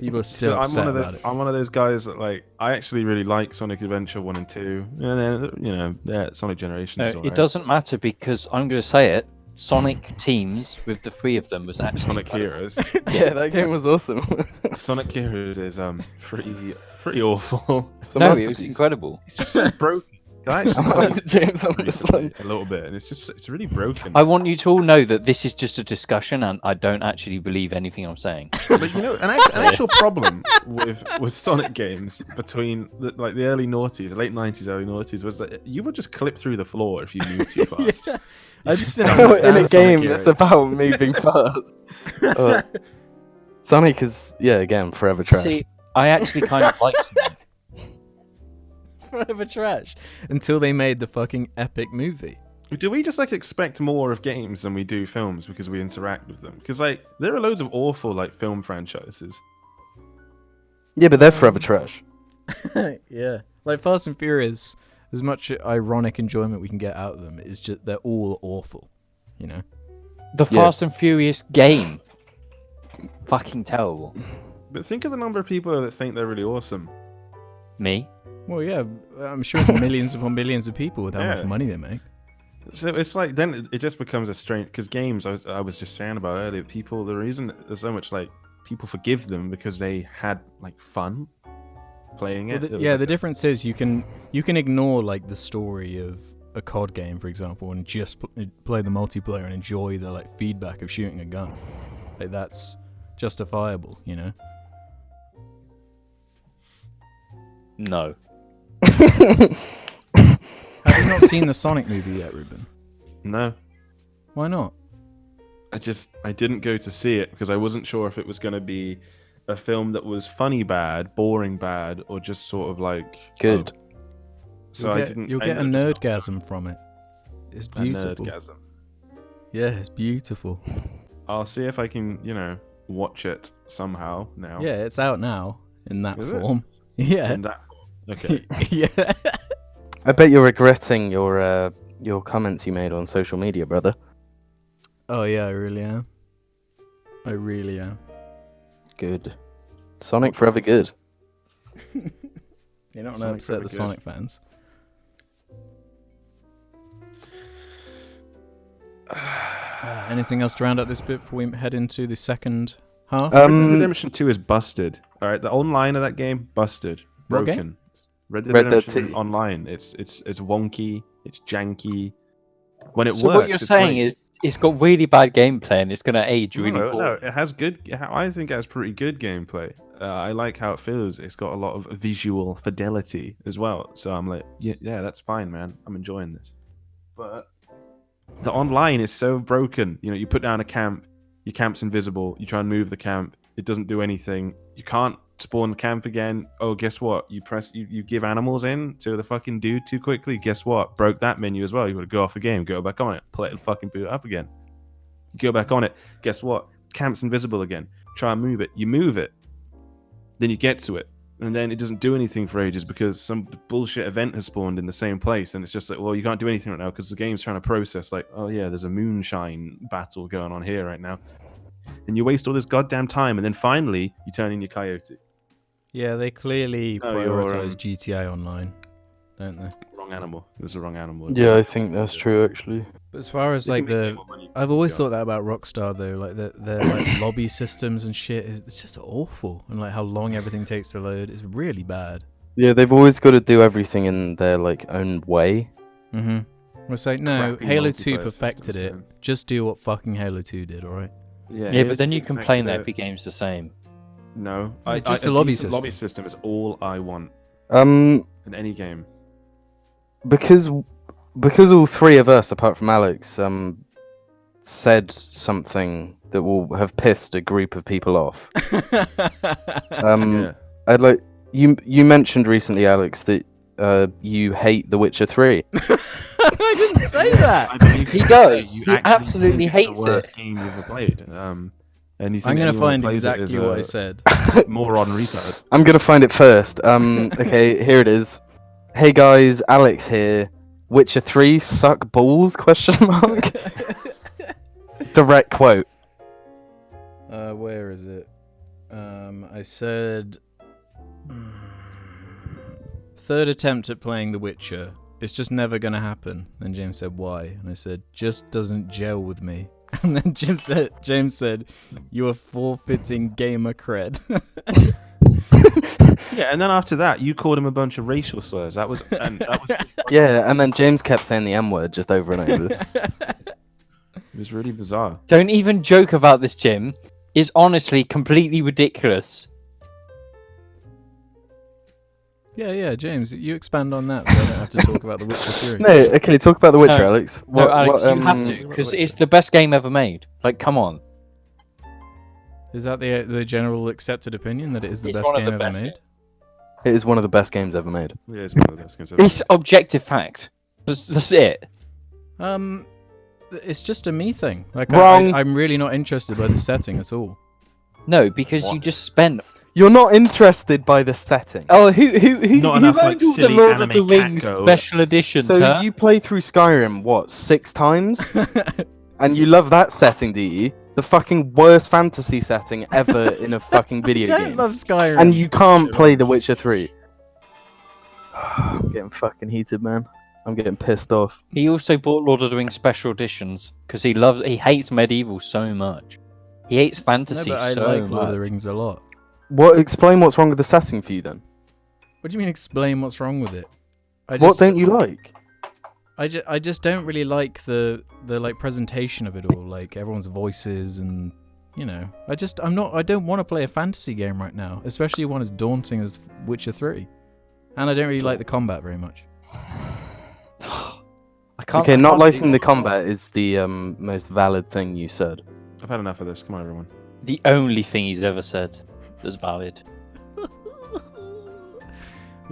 People are still I'm upset one of those. about it. I'm one of those guys that like. I actually really like Sonic Adventure 1 and 2, and then Sonic Generations. is It alright. doesn't matter because I'm going to say it. Sonic Teams with the 3 of them was actually Sonic Heroes. Yeah, that game was awesome. Sonic Heroes is pretty awful. It's a No, it was masterpiece. incredible. It's just so broken. I I'm actually with James on this recently one. a little bit, and it's really broken. I want you to all know that this is just a discussion, and I don't actually believe anything I'm saying. But you know, an actual problem with Sonic games between the early noughties, late 90s, early noughties, was that you would just clip through the floor if you moved too fast. Yeah. I just didn't In understand a Sonic game that's Heroes. about moving fast. Sonic is, again, forever trash. See, I actually kind of like Sonic. Forever trash until they made the fucking epic movie. Do we just expect more of games than we do films because we interact with them? Because there are loads of awful film franchises. Yeah, but they're forever trash. Yeah, like Fast and Furious. As much ironic enjoyment we can get out of them, is just they're all awful. You know. The Yeah. Fast and Furious game. Fucking terrible. But think of the number of people that think they're really awesome. Me? Well, yeah, I'm sure it's millions upon millions of people with how Yeah. much money they make. So it's then it just becomes a strange, because games I was just saying about earlier, people, the reason there's so much people forgive them because they had fun playing it. Well, the difference is you can ignore the story of a COD game, for example, and just play the multiplayer and enjoy the feedback of shooting a gun. That's justifiable, you know. No. Have you not seen the Sonic movie yet, Ruben? No, Why not? I didn't go to see it because I wasn't sure if it was going to be a film that was funny bad, boring bad, or just sort of Good. So You'll I get, didn't. You'll I get a ended up just nerdgasm from it. It's not- a beautiful. nerdgasm. Yeah, it's beautiful. I'll see if I can, watch it somehow now. Yeah, it's out now in that Is it? form. Yeah. In that form. Okay. Yeah. I bet you're regretting your comments you made on social media, brother. Oh yeah, I really am. I really am. Good. Sonic forever good. You're not going to Sonic upset forever the good. Sonic fans. Anything else to round up this bit before we head into the second half? Red Dead Redemption 2 is busted. All right, the online of that game busted, What broken. game? Red Dead Red Dead Redemption 2. online. It's wonky. It's janky. When it So works, what you're it's saying great. is it's got really bad gameplay and it's going to age really no, poorly. it has good. I think it has pretty good gameplay. I like how it feels. It's got a lot of visual fidelity as well. So I'm like, yeah, that's fine, man. I'm enjoying this. But the online is so broken. You put down a camp. Your camp's invisible. You try and move the camp. It doesn't do anything. You can't spawn the camp again. Oh, guess what? You give animals in to the fucking dude too quickly. Guess what? Broke that menu as well. You got to go off the game, go back on it, play it and fucking boot it up again. Go back on it. Guess what? Camp's invisible again. Try and move it. You move it. Then you get to it. And then it doesn't do anything for ages because some bullshit event has spawned in the same place. And it's just well, you can't do anything right now because the game's trying to process oh yeah, there's a moonshine battle going on here right now. And you waste all this goddamn time. And then finally, you turn in your coyote. Yeah, they clearly No, you're, prioritize GTA Online, don't they? wrong animal. It was the wrong animal. Yeah, I think that's true actually. But as far as You like can make way the, more money I've from always VR. thought that about Rockstar though, like their like lobby systems and shit. It's just awful, and like how long everything takes to load. It's really bad. Yeah, they've always got to do everything in their like own way. Mm-hmm. It's like no, Crappy Halo 2 multiplayer perfected systems, it. man. Just do what fucking Halo 2 did, all right? Yeah, but then you Halo 2 complain that perfected every game's the same. it. No, Just a the lobby decent lobby system. system is all I want Um, in any game. because all three of us, apart from Alex, said something that will have pissed a group of people off. Yeah. I'd like you mentioned recently, Alex, that you hate The Witcher 3. I didn't say that. I believe He you does. say you He actually absolutely think it's hates the worst it. game you've ever played. And you think I'm gonna anyone who find plays it is exactly what I a said. moron retard. I'm gonna find it first. Okay, here it is. Hey guys, Alex here. Witcher 3 suck balls? Question mark. Direct quote. Where is it? I said third attempt at playing The Witcher. It's just never gonna happen. Then James said why, and I said just doesn't gel with me. And then James said you are forfeiting gamer cred. Yeah, and then after that, you called him a bunch of racial slurs. That was Yeah, and then James kept saying the M word just over and over. it was really bizarre. Don't even joke about this, Jim. It's honestly completely ridiculous. Yeah, James, you expand on that so I don't have to talk about The Witcher 3. No, okay, talk about The Witcher, No, Alex. No, Alex, you have um, to, because it's the best game ever made. Like, come on. Is that the general accepted opinion that it is the It's best one of game the ever best made? It is one of the best games ever made. Yeah, it's one of the best games ever It's made. objective fact. That's it. It's just a me thing. Like Wrong. I'm really not interested by the setting at all. No, because you just spent. You're not interested by the setting. Oh, who Not enough, like, owned all the silly Lord of the anime cat Rings girls. special editions? So huh? you play through Skyrim, what, 6 times? And you love that setting, do you? The fucking worst fantasy setting ever in a fucking video I don't game. love Skyrim. And you can't play The Witcher 3. I'm getting fucking heated, man. I'm getting pissed off. He also bought Lord of the Rings special editions because he hates medieval so much. He hates No, fantasy but I so like much. Lord of the Rings a lot. Explain what's wrong with the setting for you then? What do you mean explain what's wrong with it? What don't you like? I just don't really like the like presentation of it all, like everyone's voices and you know. I don't want to play a fantasy game right now, especially one as daunting as Witcher 3. And I don't really like the combat very much. Okay, not liking the combat is the most valid thing you said. I've had enough of this. Come on, everyone. The only thing he's ever said that's valid. We'll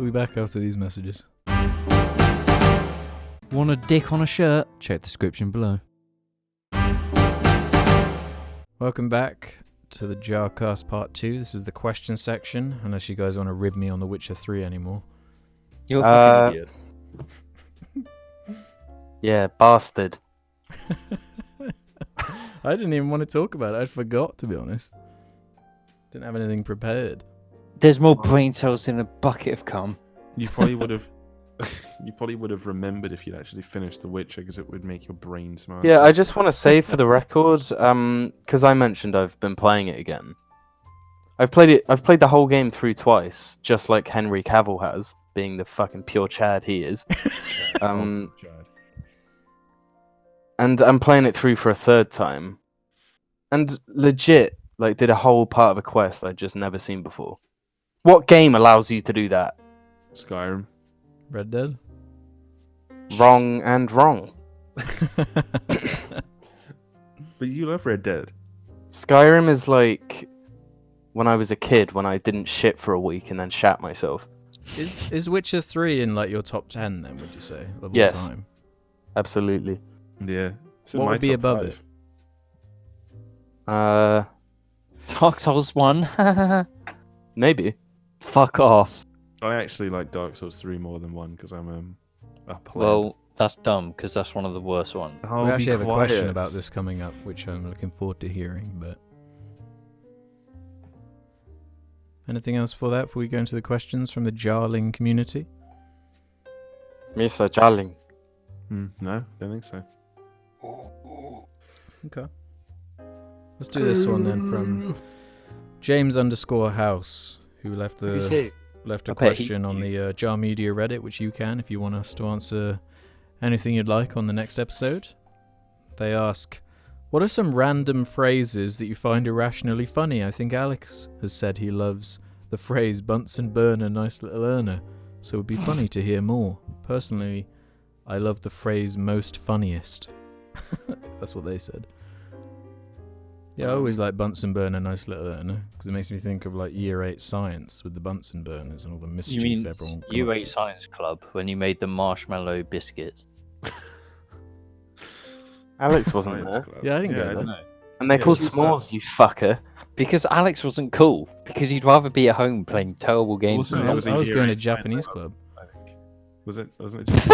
be back after these messages. Want a dick on a shirt? Check the description below. Welcome back to the Jarcast Part 2. This is the question section, unless you guys want to rib me on The Witcher 3 anymore. You're a fucking idiot. Yeah, bastard. I didn't even want to talk about it. I forgot, to be honest. Didn't have anything prepared. There's more brain cells in a bucket of cum. You probably would have. You probably would have remembered if you'd actually finished The Witcher, because it would make your brain smart. Yeah, I just want to say for the record, because I mentioned I've been playing it again. I've played the whole game through twice, just like Henry Cavill has, being the fucking pure Chad he is. And I'm playing it through for a third time, and legit, like, did a whole part of a quest I'd just never seen before. What game allows you to do that? Skyrim. Red Dead? Wrong and wrong. But you love Red Dead. Skyrim is like when I was a kid, when I didn't shit for a week and then shat myself. Is Witcher 3 in like your top 10 then, would you say? Of all Yes. time? Absolutely. Yeah. It's in What my would be top above 5. it? Dark Souls 1. Maybe. Fuck off. I actually like Dark Souls 3 more than 1 because I'm a pleb. Well, that's dumb because that's one of the worst ones. Oh, We be actually have a question quiet. about this coming up, which I'm looking forward to hearing, but... Anything else for that before we go into the questions from the Jarling community? Mr. Charling. No, don't think so. Okay. Let's do this one then from James_House, who left a question on the Jar Media Reddit, which you can if you want us to answer anything you'd like on the next episode. They ask, what are some random phrases that you find irrationally funny? I think Alex has said he loves the phrase Bunsen burner, nice little earner, so it would be funny to hear more. Personally, I love the phrase most funniest. That's what they said. Yeah, I always like Bunsen burner, nice little earner, because it makes me think of like year 8 science with the Bunsen burners and all the mischief You mean everyone got Year up 8 to. Science Club when you made the marshmallow biscuits? Alex wasn't Science there. club. Yeah, I didn't get that. No. And they're Yeah, called she's s'mores, you fucker. Because Alex wasn't cool. Because he'd rather be at home playing terrible games. Also, than I it was, us. a I was year going to 8 science Japanese club. club. I think. Wasn't it just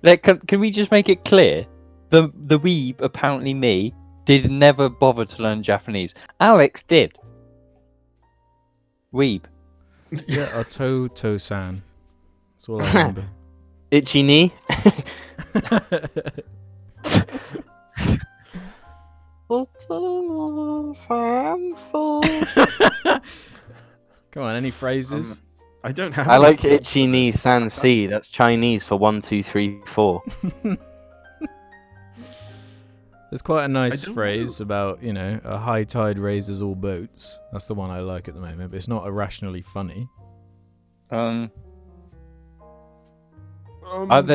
Like, can we just make it clear? The weeb, apparently me, did never bother to learn Japanese. Alex did. Weeb. Yeah, Ototo-san. That's all I remember. Itchy knee. Come on, any phrases? I don't have. I like any- itchy knee san si. That's Chinese for 1, 2, 3, 4. There's quite a nice don't phrase about, you know, a high tide raises all boats. That's the one I like at the moment, but it's not irrationally funny. There's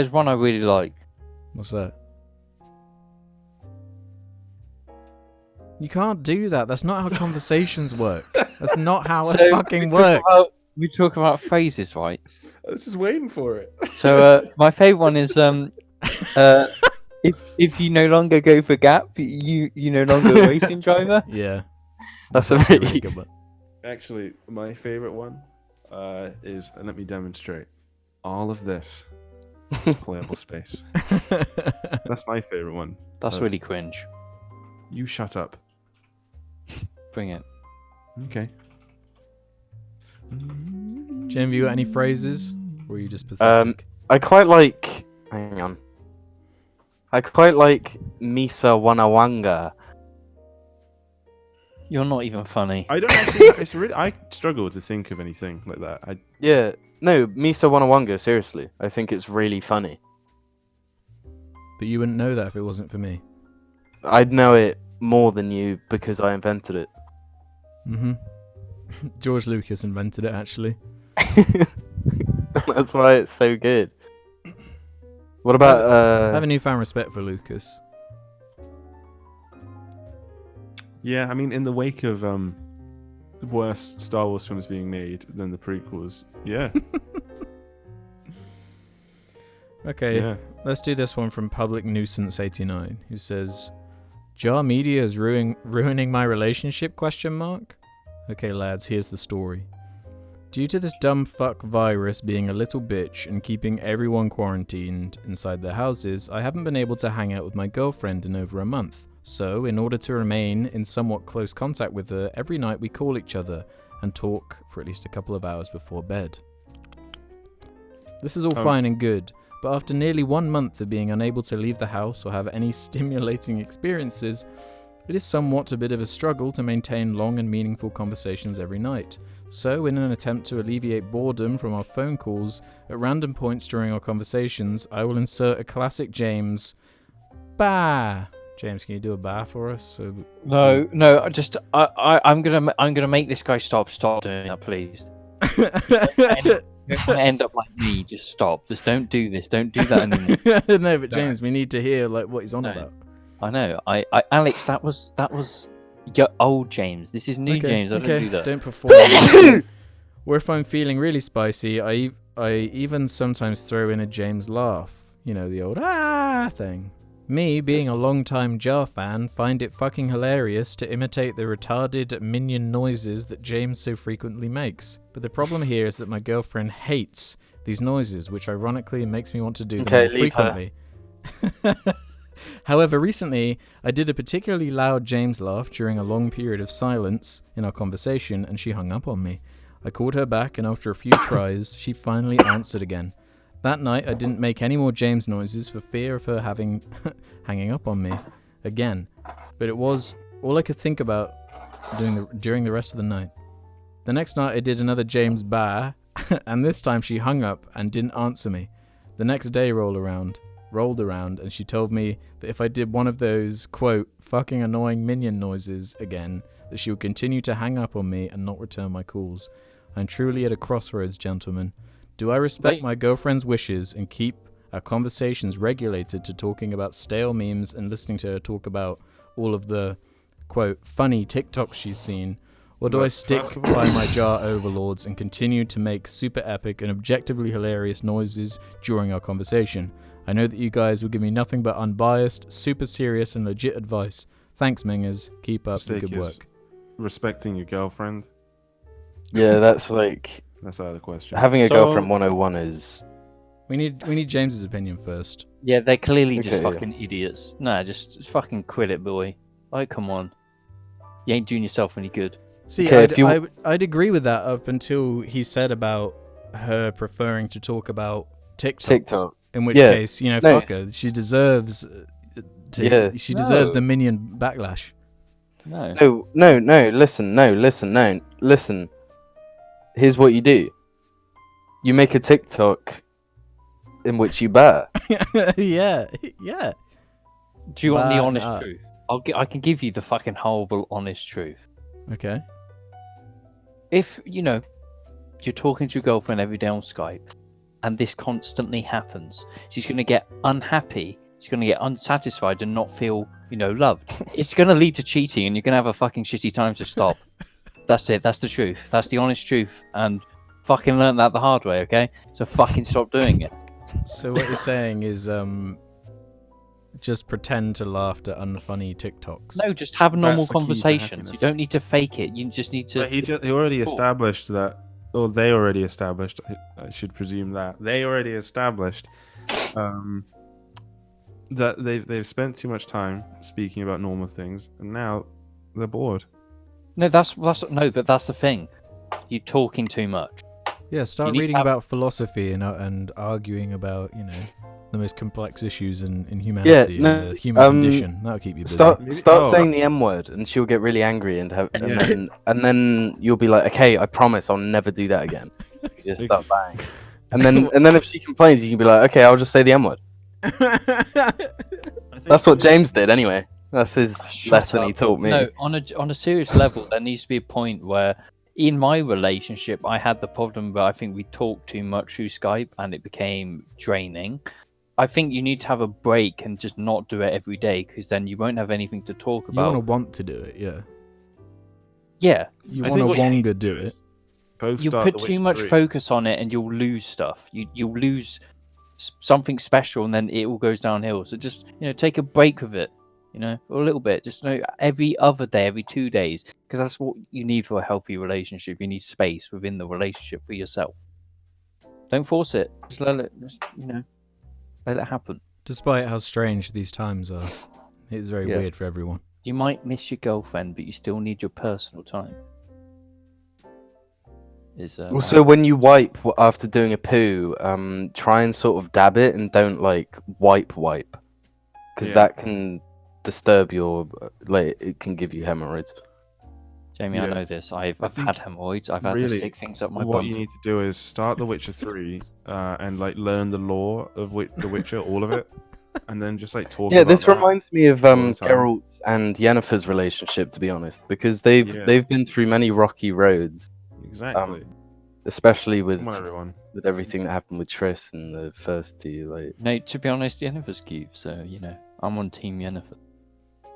one I really like. What's that? You can't do that. That's not how conversations work. That's not how it fucking works. We talk about phrases, right? I was just waiting for it. So my favourite one is if you no longer go for gap, you no longer a racing driver. Yeah. That's a actually really good one. Actually, my favorite one is, and let me demonstrate. All of this is playable space. That's my favorite one. That's really cringe. You shut up. Bring it. Okay. Jim, have you got any phrases? Or are you just pathetic? I quite like. Hang on. I quite like Misa Wanawanga. You're not even funny. I don't actually. It's really. I struggle to think of anything like that. Yeah, no, Misa Wanawanga, seriously. I think it's really funny. But you wouldn't know that if it wasn't for me. I'd know it more than you because I invented it. Mm-hmm. George Lucas invented it, actually. That's why it's so good. What about I have a newfound respect for Lucas. Yeah, I mean, in the wake of worse Star Wars films being made than the prequels, yeah, Okay, yeah. let's do this one from Public Nuisance 89, who says, Jar Media is ruining my relationship, ? Okay, lads, here's the story. Due to this dumb fuck virus being a little bitch and keeping everyone quarantined inside their houses, I haven't been able to hang out with my girlfriend in over a month. So, in order to remain in somewhat close contact with her, every night we call each other and talk for at least a couple of hours before bed. This is all fine and good, but after nearly 1 month of being unable to leave the house or have any stimulating experiences, it is somewhat a bit of a struggle to maintain long and meaningful conversations every night. So, in an attempt to alleviate boredom from our phone calls, at random points during our conversations, I will insert a classic James bah. James, can you do a bah for us? No, I'm gonna make this guy stop doing that, please. You're gonna end up like me. Just stop. Just don't do this. Don't do that anymore. No, but James, we need to hear like what he's on about. I know. Alex, that was your old James. This is new James. I don't do that. Don't perform. Or if I'm feeling really spicy, I even sometimes throw in a James laugh. You know, the old thing. Me, being a long-time Jar fan, find it fucking hilarious to imitate the retarded minion noises that James so frequently makes. But the problem here is that my girlfriend hates these noises, which ironically makes me want to do them more leave her. frequently. However, recently, I did a particularly loud James laugh during a long period of silence in our conversation, and she hung up on me. I called her back, and after a few tries, she finally answered again. That night, I didn't make any more James noises for fear of her hanging up on me again. But it was all I could think about during the rest of the night. The next night, I did another James bah, and this time she hung up and didn't answer me. The next day rolled around, and she told me that if I did one of those, quote, fucking annoying minion noises again, that she would continue to hang up on me and not return my calls. I'm truly at a crossroads, gentlemen. Do I respect my girlfriend's wishes and keep our conversations regulated to talking about stale memes and listening to her talk about all of the, quote, funny TikToks she's seen? Or do I stick by my jar overlords and continue to make super epic and objectively hilarious noises during our conversation? I know that you guys will give me nothing but unbiased, super serious and legit advice. Thanks, Mingers. Keep up the good work. Respecting your girlfriend. Yeah, that's like... That's out of the question. Having a girlfriend 101 is... We need James's opinion first. Yeah, they're clearly just Okay, fucking idiots. Nah, just fucking quit it, boy. Like, come on. You ain't doing yourself any good. See, Okay, I'd agree with that up until he said about her preferring to talk about TikTok. In which case, fuck her. She deserves she deserves the minion backlash. No. Listen. Here's what you do. You make a TikTok in which you bah. yeah. Do you want the honest truth? I can give you the fucking horrible honest truth. Okay. If, you're talking to your girlfriend every day on Skype, and this constantly happens, she's going to get unhappy, she's going to get unsatisfied and not feel, loved. It's going to lead to cheating, and you're going to have a fucking shitty time to stop. That's it. That's the truth. That's the honest truth. And fucking learn that the hard way, okay? So fucking stop doing it. So what you're saying is, just pretend to laugh at unfunny TikToks. No, just have normal That's the key to conversations. happiness. You don't need to fake it. You just need to... But he already established that, or they already established, I should presume that, they already established that they've spent too much time speaking about normal things, and now they're bored. No, but that's the thing. You're talking too much. Yeah, start reading about philosophy and arguing about, the most complex issues in humanity and the human condition. That'll keep you busy. Start saying the M word, and she'll get really angry and then you'll be like, okay, I promise I'll never do that again. You just start bang. And then if she complains, you can be like, okay, I'll just say the M word. That's what James did anyway. That's his lesson he taught me. No, on a serious level, there needs to be a point where, in my relationship, I had the problem where I think we talked too much through Skype and it became draining. I think you need to have a break and just not do it every day, because then you won't have anything to talk about. You want to do it, yeah. Yeah. You want to wonga do it. You put too much focus on it and you'll lose stuff. You'll lose something special, and then it all goes downhill. So just, take a break with it. For a little bit, just every other day, every 2 days, because that's what you need for a healthy relationship. You need space within the relationship for yourself. Don't force it. Just let it, let it happen. Despite how strange these times are, it's very weird for everyone. You might miss your girlfriend, but you still need your personal time. Also, when you wipe after doing a poo, try and sort of dab it and don't wipe, because that can disturb your it can give you hemorrhoids. Jamie, I know this. I've had hemorrhoids. I've had to stick things up my What bum. you need to do is start The Witcher 3 and learn the lore of The Witcher, all of it, and then just talk. Yeah, about this that reminds me of all the time. Geralt and Yennefer's relationship, to be honest, because they've been through many rocky roads. Exactly. Especially with Come on, everyone. with everything that happened with Triss in the first two. No, to be honest, Yennefer's cute, so I'm on Team Yennefer.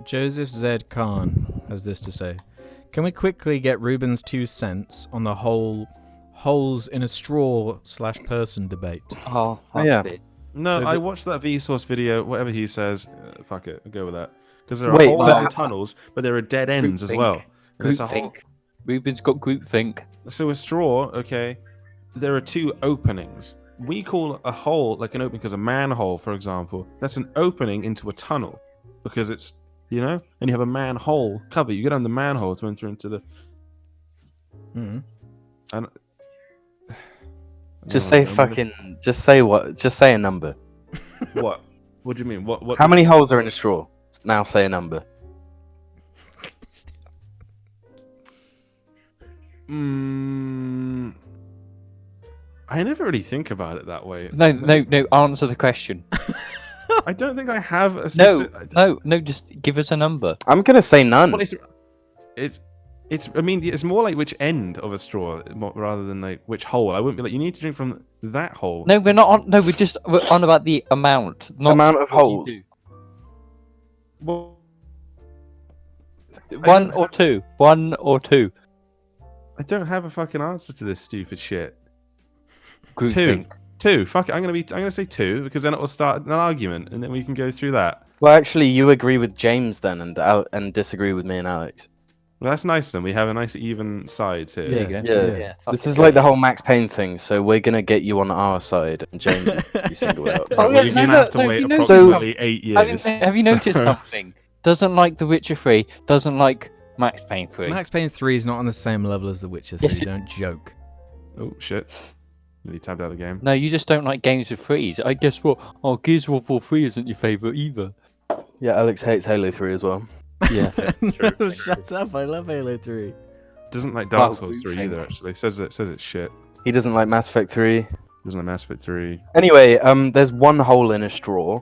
Joseph Z. Khan has this to say. Can we quickly get Ruben's 2 cents on the whole holes in a straw /person debate? Oh, yeah. No, So I watched that Vsauce video. Whatever he says, fuck it, I'll go with that. Because there are Wait, holes but- and tunnels, but there are dead ends as well. And it's a whole... Groupthink. Ruben's got groupthink. So a straw, okay, there are 2 openings. We call a hole an opening because a manhole, for example, that's an opening into a tunnel because it's, and you have a manhole cover. You go down the manhole to enter into the. Mm-hmm. Just say fucking Just say what? Just say a number. What? What do you mean? What? How many holes are in a straw? Now say a number. I never really think about it that way. No. Answer the question. I don't think I have a specific... No. Just give us a number. I'm gonna say none. Well, it's. I mean, it's more like which end of a straw rather than like which hole. I wouldn't be like you need to drink from that hole. No, we're not on. No, we're on about the amount. Not Amount of what you holes. do. Well, One or two. I don't have a fucking answer to this stupid shit. Group Two. think. Two. Fuck it. I'm gonna say two because then it will start an argument and then we can go through that. Well, actually, you agree with James then, and disagree with me and Alex. Well, that's nice then. We have a nice even side here. There you go. Yeah. fuck This it. is like the whole Max Payne thing. So we're gonna get you on our side, and James you single out. Oh, Well, yeah, you're gonna have to wait you know approximately 8 years. Have you noticed something? Doesn't like The Witcher 3. Doesn't like Max Payne 3. Max Payne 3 is not on the same level as The Witcher 3. Yes, it- Don't joke. Oh shit! Really tabbed out of the game. No, you just don't like games with threes. I guess what? Oh, Gears of War 3 isn't your favourite either. Yeah, Alex hates Halo 3 as well. Yeah. No, shut up. I love Halo 3. Doesn't like Dark Well, Souls we 3 think- either. Actually, says it's shit. He doesn't like Mass Effect 3. Doesn't like Mass Effect 3. Anyway, there's one hole in a straw.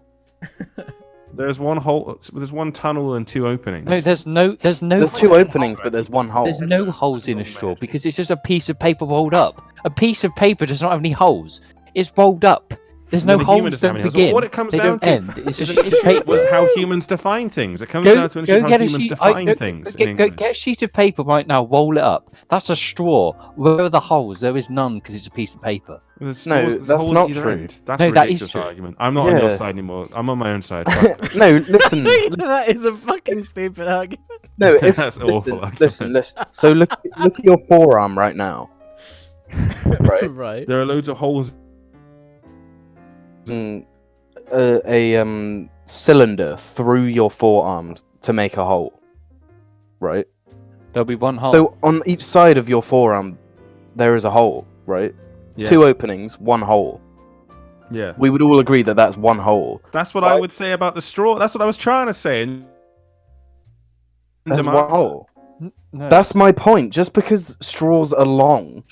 There's one hole. There's one tunnel and two openings. No, there's no. There's two openings, but there's one hole. There's no holes in a straw because it's just a piece of paper rolled up. A piece of paper does not have any holes. It's rolled up. There's no The human holes doesn't have don't any holes. begin. What it comes they down don't to end. It's a is sheet an of issue paper. with how humans define things. It comes Go, down to an go issue of how get a humans sheet. define Go, things. go, in go English. get a sheet of paper right now. Roll it up. That's a straw. Where are the holes? There is none because it's a piece of paper. There's No, there's that's holes not at either true. end. That's No, a that is ridiculous true. argument. I'm not on your Yeah. side anymore. I'm on my own side. Fuck it. No, listen. That is a fucking stupid argument. No, if That's listen, awful argument. listen. So look at your forearm right now. Right. Right. There are loads of holes. A cylinder through your forearm to make a hole. Right. There'll be one hole. So on each side of your forearm, there is a hole. Right. Yeah. Two openings, one hole. Yeah. We would all agree that that's one hole. That's what I Right. would say about the straw. That's what I was trying to say. And That's the one answer- hole. no. That's my point. Just because straws are long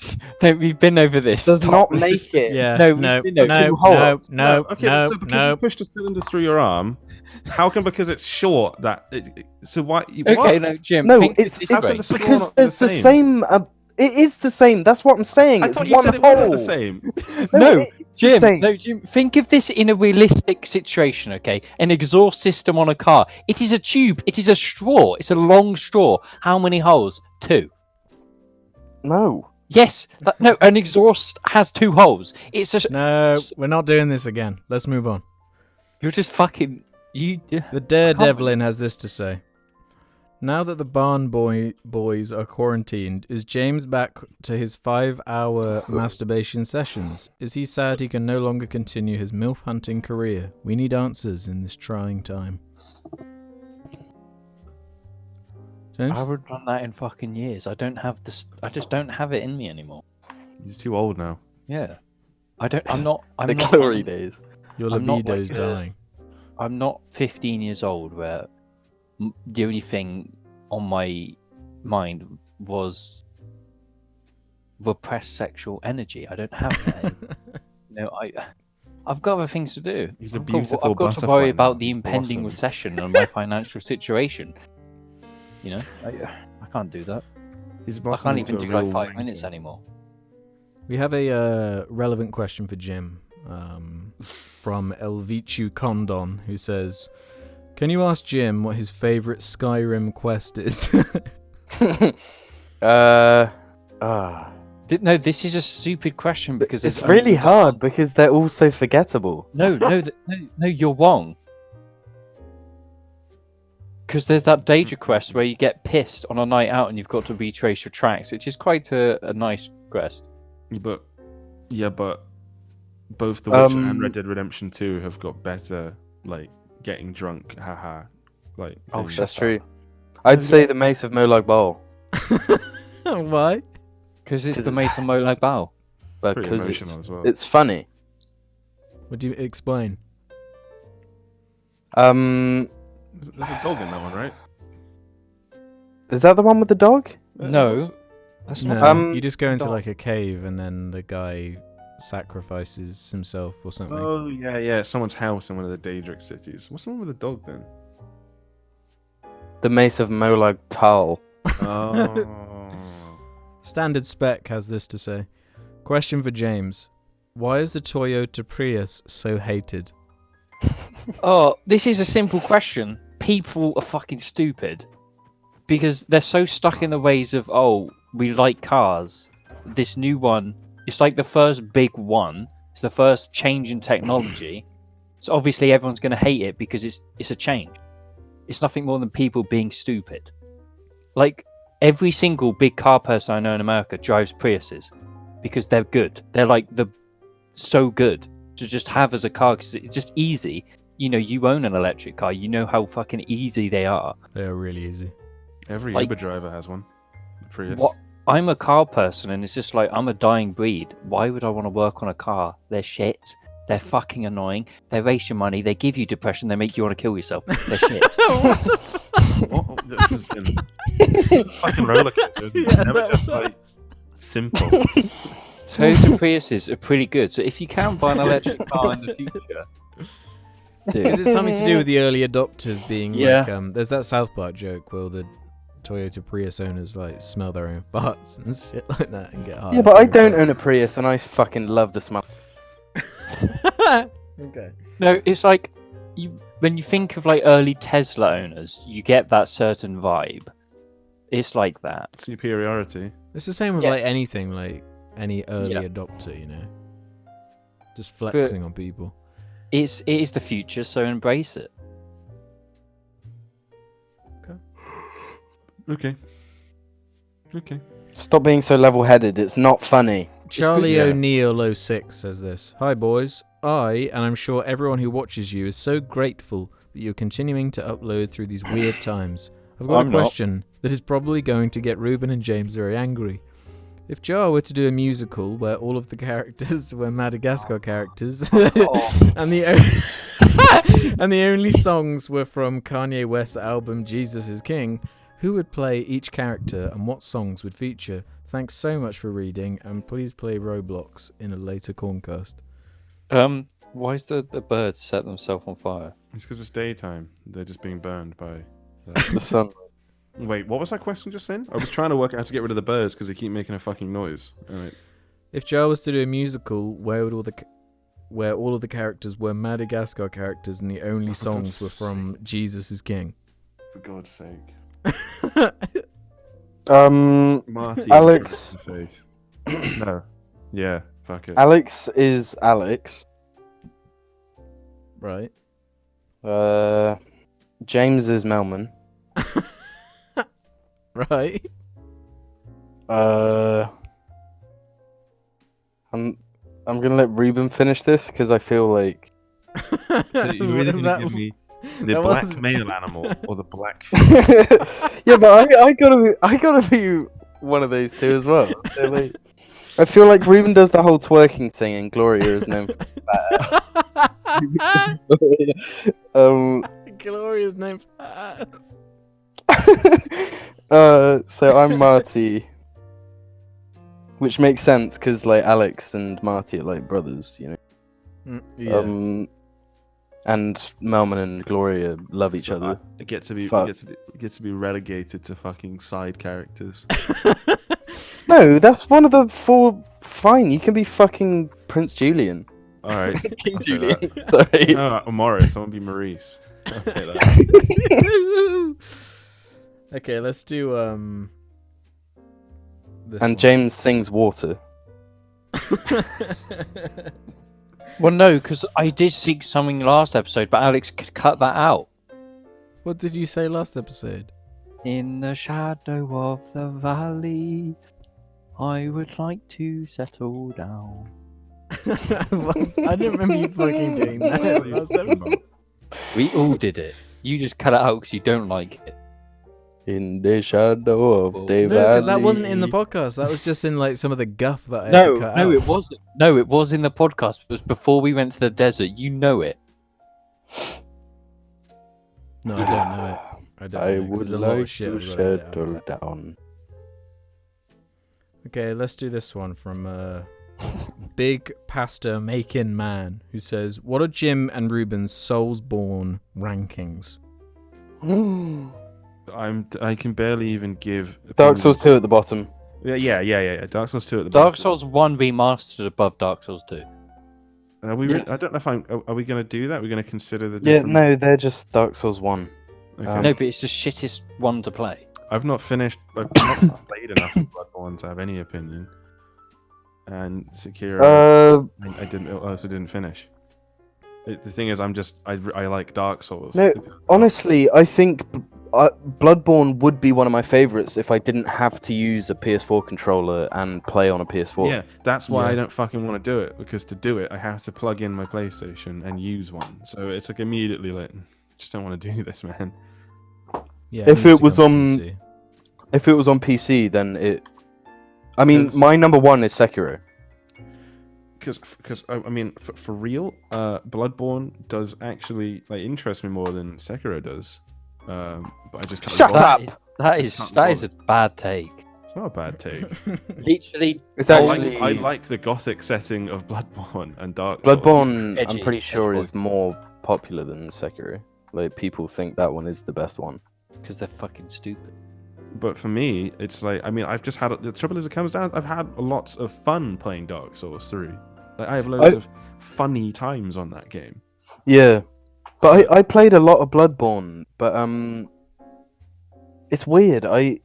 No, we've been over this. does Stop. not This make is- it. Yeah. No, No. we've No. been No. too hot. No. Okay, No. so because No. you pushed a cylinder through your arm, how come because it's short that? So why? Okay, what? no, Jim. No, think it's this How come way. the straw because not there's the same. It is the same. That's what I'm saying. I It's thought you one said it hole. wasn't the same. No, it's the Jim, same. no, Jim. Think of this in a realistic situation, okay? An exhaust system on a car. It is a tube. It is a straw. It's a long straw. How many holes? 2. No. Yes. No, an exhaust has 2 holes. It's just No, we're not doing this again. Let's move on. you're just fucking you. The Daredevilin has this to say. Now that the barn boys are quarantined, is James back to his 5-hour masturbation sessions? Is he sad he can no longer continue his MILF hunting career? We need answers in this trying time. James? I haven't done that in fucking years. I don't have this. I just don't have it in me anymore. He's too old now. Yeah. I don't. I'm not. I'm The not, glory days. Your I'm not libido's like, dying. I'm not 15 years old where the only thing on my mind was repressed sexual energy. I don't have that. I've got other things to do. He's a I've beautiful got to butterfly worry now. about the He's impending awesome. recession and my financial situation. You know, I can't do that. He's I can't even do like 5 minutes anymore. We have a relevant question for Jim from Elvichu Condon, who says, "Can you ask Jim what his favourite Skyrim quest is?" No, this is a stupid question because It's there's really only- hard because they're all so forgettable. No, you're wrong. Because there's that danger quest where you get pissed on a night out and you've got to retrace your tracks, which is quite a nice quest. But both The Witcher and Um, Red Dead Redemption 2 have got better, like getting drunk, haha. Like Oh, things. That's true. I'd say the Mace of Molag Bal. Why? Because it's 'Cause the it- Mason Molag Bow. But Pretty because emotional as well. it's funny. What do you explain? Um, There's a dog in that one, right? is that the one with the dog? No. That's No, not. you just go into dog. like a cave and then the guy sacrifices himself or something. Oh yeah. Someone's house in one of the Daedric cities. What's the one with the dog then? The Mace of Molag Tal. Oh. Standard Spec has this to say. Question for James. Why is the Toyota Prius so hated? Oh, this is a simple question. People are fucking stupid because they're so stuck in the ways of, oh, we like cars. This new one, it's like the first big one. It's the first change in technology. So obviously everyone's going to hate it because it's a change. It's nothing more than people being stupid. Like every single big car person I know in America drives Priuses because they're good. They're like so good to just have as a car because it's just easy. You know, you own an electric car. You know how fucking easy they are. They are really easy. Every Like- Uber driver has one. The Prius. What? I'm a car person, and it's just like I'm a dying breed. Why would I want to work on a car? They're shit. They're fucking annoying. They waste your money. They give you depression. They make you want to kill yourself. They're shit. What? This has been fucking roller coaster. Isn't it? Yeah, Never that just was- like simple. Toyota Priuses are pretty good. So if you can buy an electric car in the future, Is dude, it something to do with the early adopters being Yeah. like, there's that South Park joke where the Toyota Prius owners like smell their own farts and shit like that and get high. Yeah, but I don't own a Prius, and I fucking love the smell. Okay. no, it's like when you think of like early Tesla owners, you get that certain vibe. It's like that. Superiority. It's the same with Yeah. like anything, like any early Yeah. adopter, you know, just flexing on people. It is the future, so embrace it. Okay. Okay. Stop being so level-headed. It's not funny. Charlie yeah. O'Neill 06 says this. Hi boys, I, and I'm sure everyone who watches you, is so grateful that you're continuing to upload through these weird times. I've got I'm a not. question that is probably going to get Ruben and James very angry. If Jar were to do a musical where all of the characters were Madagascar characters, and and the only songs were from Kanye West's album Jesus is King, who would play each character and what songs would feature? Thanks so much for reading, and please play Roblox in a later Corncast. Why is the birds set themselves on fire? It's because it's daytime. They're just being burned by. The sun. Wait, what was that question just then? I was trying to work out how to get rid of the birds because they keep making a fucking noise. Alright. If Jar was to do a musical, where would where all of the characters were Madagascar characters and the only Oh, for songs God's were from Jesus is King? For God's sake. Alex. Marty. Alex. No. Yeah, fuck it. Alex is Alex. Right. James is Melman. Right. I'm gonna let Ruben finish this because I feel like So you're either going to That- give me the that black wasn't- male animal or the black yeah, but I gotta be one of those two as well. They're like- I feel like Ruben does the whole twerking thing, and Gloria is known for Gloria's name for ass. so I'm Marty, which makes sense because like Alex and Marty are like brothers, you know. Yeah. And Melman and Gloria love each other. I get to be Fuck. get to be relegated to fucking side characters. No, that's one of the four. Fine, you can be fucking Prince Julian. All right. King I'll say Julian. that. Sorry. Oh, Morris. I want to be Maurice. I'll take that. Okay, let's do this And one. James sings water. Well, no, because I did see something last episode, but Alex cut that out. What did you say last episode? In the shadow of the valley, I would like to settle down. I didn't remember you fucking doing that last episode. We all did it. You just cut it out because you don't like it. In the shadow of the No, because that wasn't in the valley. podcast. That was just in like some of the guff that I had to No, cut no, out. it wasn't. No, it was in the podcast. It was before we went to the desert. You know it. No, I don't know it. I don't I know, 'cause would there's a lot like of shit to I've gotta edit out. settle down. Okay, let's do this one from Big Pasta Making Man, who says, "What are Jim and Ruben's Soulsborne rankings?" I can barely even give. Dark Souls opinions. 2 at the bottom. Yeah. Dark Souls 2 at the Dark bottom. Souls 1 remastered above Dark Souls 2. Are we? Yes. I don't know if I'm. Are we going to do that? We're going to consider the Yeah, different. no, they're just Dark Souls 1. Okay. No, but it's the shittest one to play. I've not finished. I've not played enough of Bloodborne to have any opinion. And Sekiro, I didn't. Also didn't finish. The thing is, I like Dark Souls. No, honestly, I think Bloodborne would be one of my favorites if I didn't have to use a PS4 controller and play on a PS4. Yeah, that's why I Yeah. don't fucking want to do it, because to do it I have to plug in my PlayStation and use one. So it's like immediately like, just don't want to do this, man. Yeah, If needs it to was go on- PC. If it was on PC, then it. I mean, Because- my number one is Sekiro. Because I mean, for real, Bloodborne does actually like interest me more than Sekiro does. But I just can't. Shut be bothered. up! That It's not that is a bad take. It's not a bad take. Literally, It's I actually like the gothic setting of Bloodborne and Dark Souls. Bloodborne. Edgy, I'm pretty sure edgy. is more popular than Sekiro. Like people think that one is the best one. because they're fucking stupid. But for me, it's like, I mean, I've just had the trouble is it comes down. I've had lots of fun playing Dark Souls 3. Like I have loads of funny times on that game. Yeah, but I played a lot of Bloodborne, but it's weird. I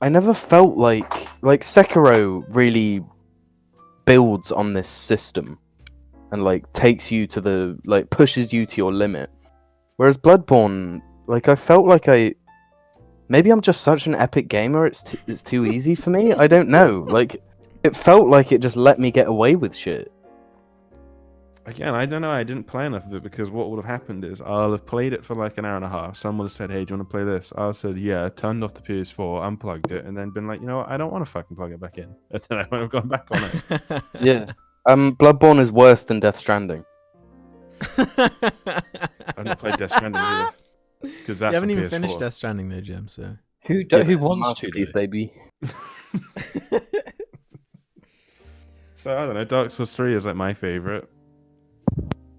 never felt like Sekiro really builds on this system and like takes you to the like pushes you to your limit, whereas Bloodborne, like I felt like maybe I'm just such an epic gamer. It's too easy for me. I don't know. Like it felt like it just let me get away with shit. Again, I don't know. I didn't play enough of it because what would have happened is I'll have played it for like an hour and a half. Someone would have said, "Hey, do you want to play this?" I said, "Yeah." Turned off the PS4, unplugged it, and then been like, "You know what? I don't want to fucking plug it back in." And then I would have gone back on it. Yeah. Bloodborne is worse than Death Stranding. I've not played Death Stranding either because that's You haven't on even PS4. finished Death Stranding though, Jim. So Who Yeah, who it's a wants to? masterpiece, though? baby. So I don't know. Dark Souls 3 is like my favorite,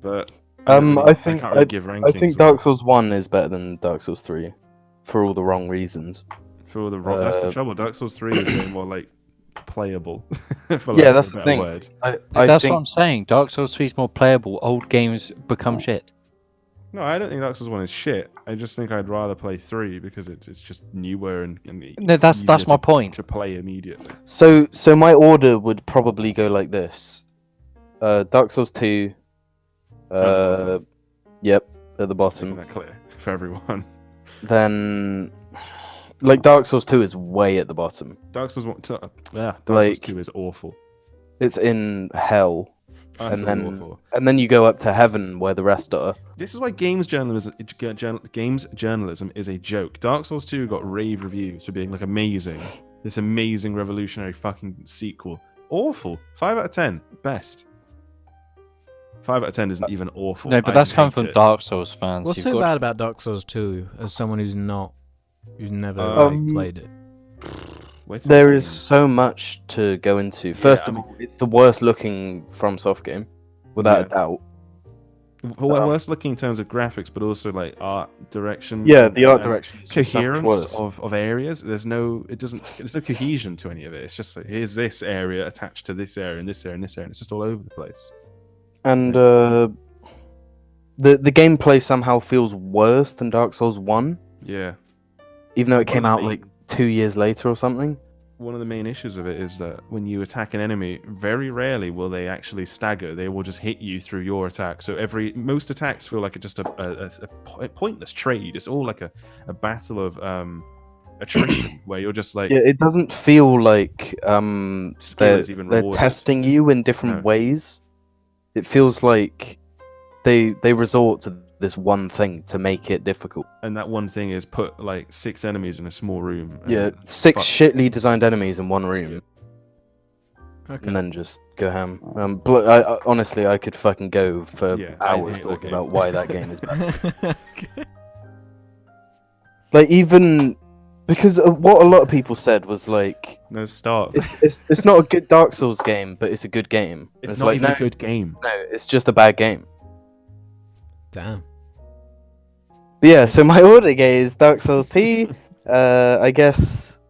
but I don't really- I think can't really give rankings. I think Dark Souls 1 is better than Dark Souls 3 for all the wrong reasons. for all the wrong. That's the uh, trouble. Dark Souls 3 is way more like playable. For Yeah, lack of that's a the better thing. word. I That's think what I'm saying. Dark Souls 3 is more playable. Old games become shit. No, I don't think Dark Souls 1 is shit. I just think I'd rather play 3 because it's just newer and No, that's easier my to- point. to play immediately. so. So my order would probably go like this: Dark Souls 2. bottom. Yep, at the Making bottom. that clear for everyone. Then, like Dark Souls 2 is way at the bottom. Dark Souls 1, Dark Souls Like- 2 is awful. It's in hell, Utterly then- awful. and then you go up to heaven where the rest are. This is why games journalism is a joke. Dark Souls 2 got rave reviews for being like amazing. This amazing revolutionary fucking sequel. Awful. 5 out of 10. Best. 5 out of 10 isn't even awful. No, but I that's just coming hate from it. Dark Souls fans. what's You've so got- bad about Dark Souls 2 as someone who's never Um, played it? We're There talking- is so much to go into. First I of mean- all, it's the worst looking FromSoft game, without a Yeah. doubt. Well, worse looking in terms of graphics, but also like art direction. Yeah, the art and direction is just so much coherence worse. of areas. There's no cohesion to any of it. It's just like, here's this area attached to this area and this area and this area, and it's just all over the place. And the gameplay somehow feels worse than Dark Souls 1, Yeah. even though it came One of out the like 2 years later or something. One of the main issues of it is that when you attack an enemy, very rarely will they actually stagger. They will just hit you through your attack. So most attacks feel like just a pointless trade. It's all like a battle of attrition where you're just like Yeah, it doesn't feel like skill is even they're rewarded. testing you in different No. ways. It feels like they resort to this one thing to make it difficult. And that one thing is put like 6 enemies in a small room. Yeah, and 6 fuck- shitly designed enemies in one room, Okay. and then just go ham. But honestly, I could fucking go for Yeah, I hours hate that talking game. about why that game is bad. Okay. Like, even because what a lot of people said was like, No, start. it's not a good Dark Souls game, but it's a good game. It's not like, even no, a good game. no, it's just a bad game. Damn. But yeah, so my order is Dark Souls 2, I guess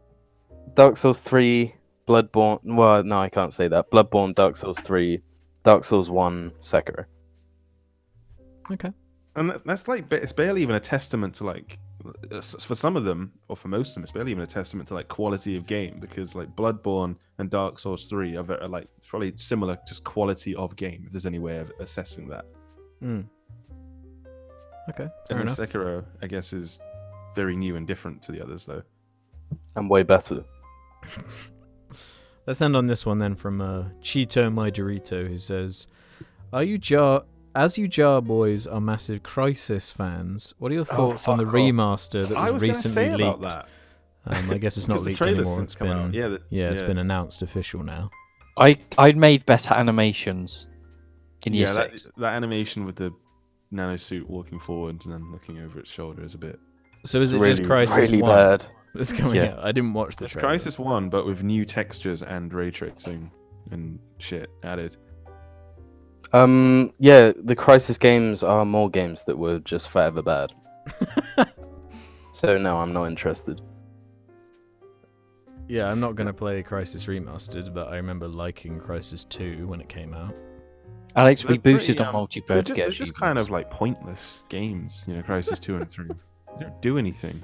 Dark Souls 3, Bloodborne. Well, no, I can't say that. Bloodborne, Dark Souls 3, Dark Souls 1, Sekiro. Okay. And that's like, it's barely even a testament to like, for some of them, or for most of them, it's barely even a testament to like quality of game, because like Bloodborne and Dark Souls 3 are like probably similar, just quality of game, if there's any way of assessing that. Mm. Okay. Fair And then enough. Sekiro, I guess, is very new and different to the others, though. And way better. Let's end on this one then from Cheeto My Dorito, who says, as you Jar Boys are massive Crysis fans, what are your thoughts on the fuck off. remaster that I was was going to recently say leaked? about that. I guess it's not Because the leaked trailer's anymore. since It's come out. been it's been announced official now. I'd made better animations in year Yeah, 6. that animation with the nano suit walking forwards and then looking over its shoulder is a bit. So is it really, just Crysis really 1 bad. that's coming Yeah. out? I didn't watch the It's trailer. Crysis 1, but with new textures and ray tracing and shit added. Yeah, the Crysis games are more games that were just forever bad. So no, I'm not interested. Yeah, I'm not going to play Crysis Remastered, but I remember liking Crysis 2 when it came out. Alex, They're we boosted pretty, on multiplayer They're to just, get they're just kind of like pointless games, you know, Crysis 2 and 3. They don't do anything.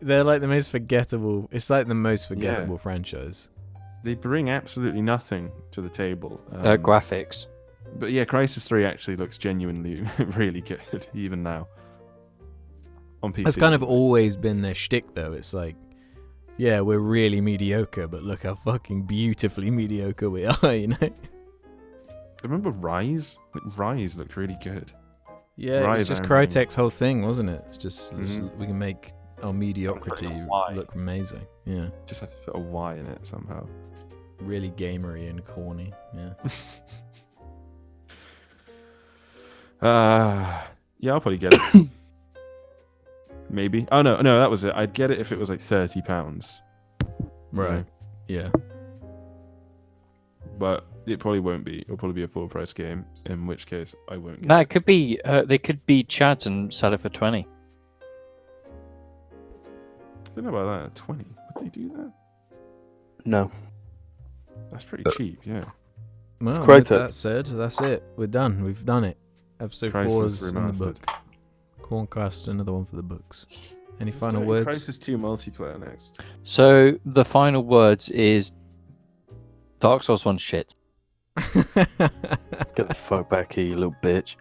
They're like the most forgettable. It's like the most forgettable franchise. They bring absolutely nothing to the table. graphics. But yeah, Crysis 3 actually looks genuinely really good, even now. On PC. That's kind of always been their shtick, though. It's like, yeah, we're really mediocre, but look how fucking beautifully mediocre we are, you know? Remember Rise? Like, Rise looked really good. Yeah, it Rise was just I remember. Crytek's whole thing, wasn't it? It's just Mhm. we can make our mediocrity Put a Y. look amazing. Yeah, Just had to put a Y in it somehow. really gamery and corny. Yeah. Yeah, I'll probably get it. Maybe. Oh no, that was it. I'd get it if it was like £30. Right. Yeah. But it probably won't be. It'll probably be a full price game, in which case I won't get No, it. it could be. They could be Chad and sell it for 20. I don't know about that. 20. Would they do that? No. That's pretty cheap, yeah. Well, Crytek. with that said, that's it. We're done. We've done it. Episode 4 Crysis is in the Remastered. book. Corncast, another one for the books. Any Let's final do words? Crysis 2 multiplayer next. So the final words is Dark Souls 1 shit. Get the fuck back here, you little bitch.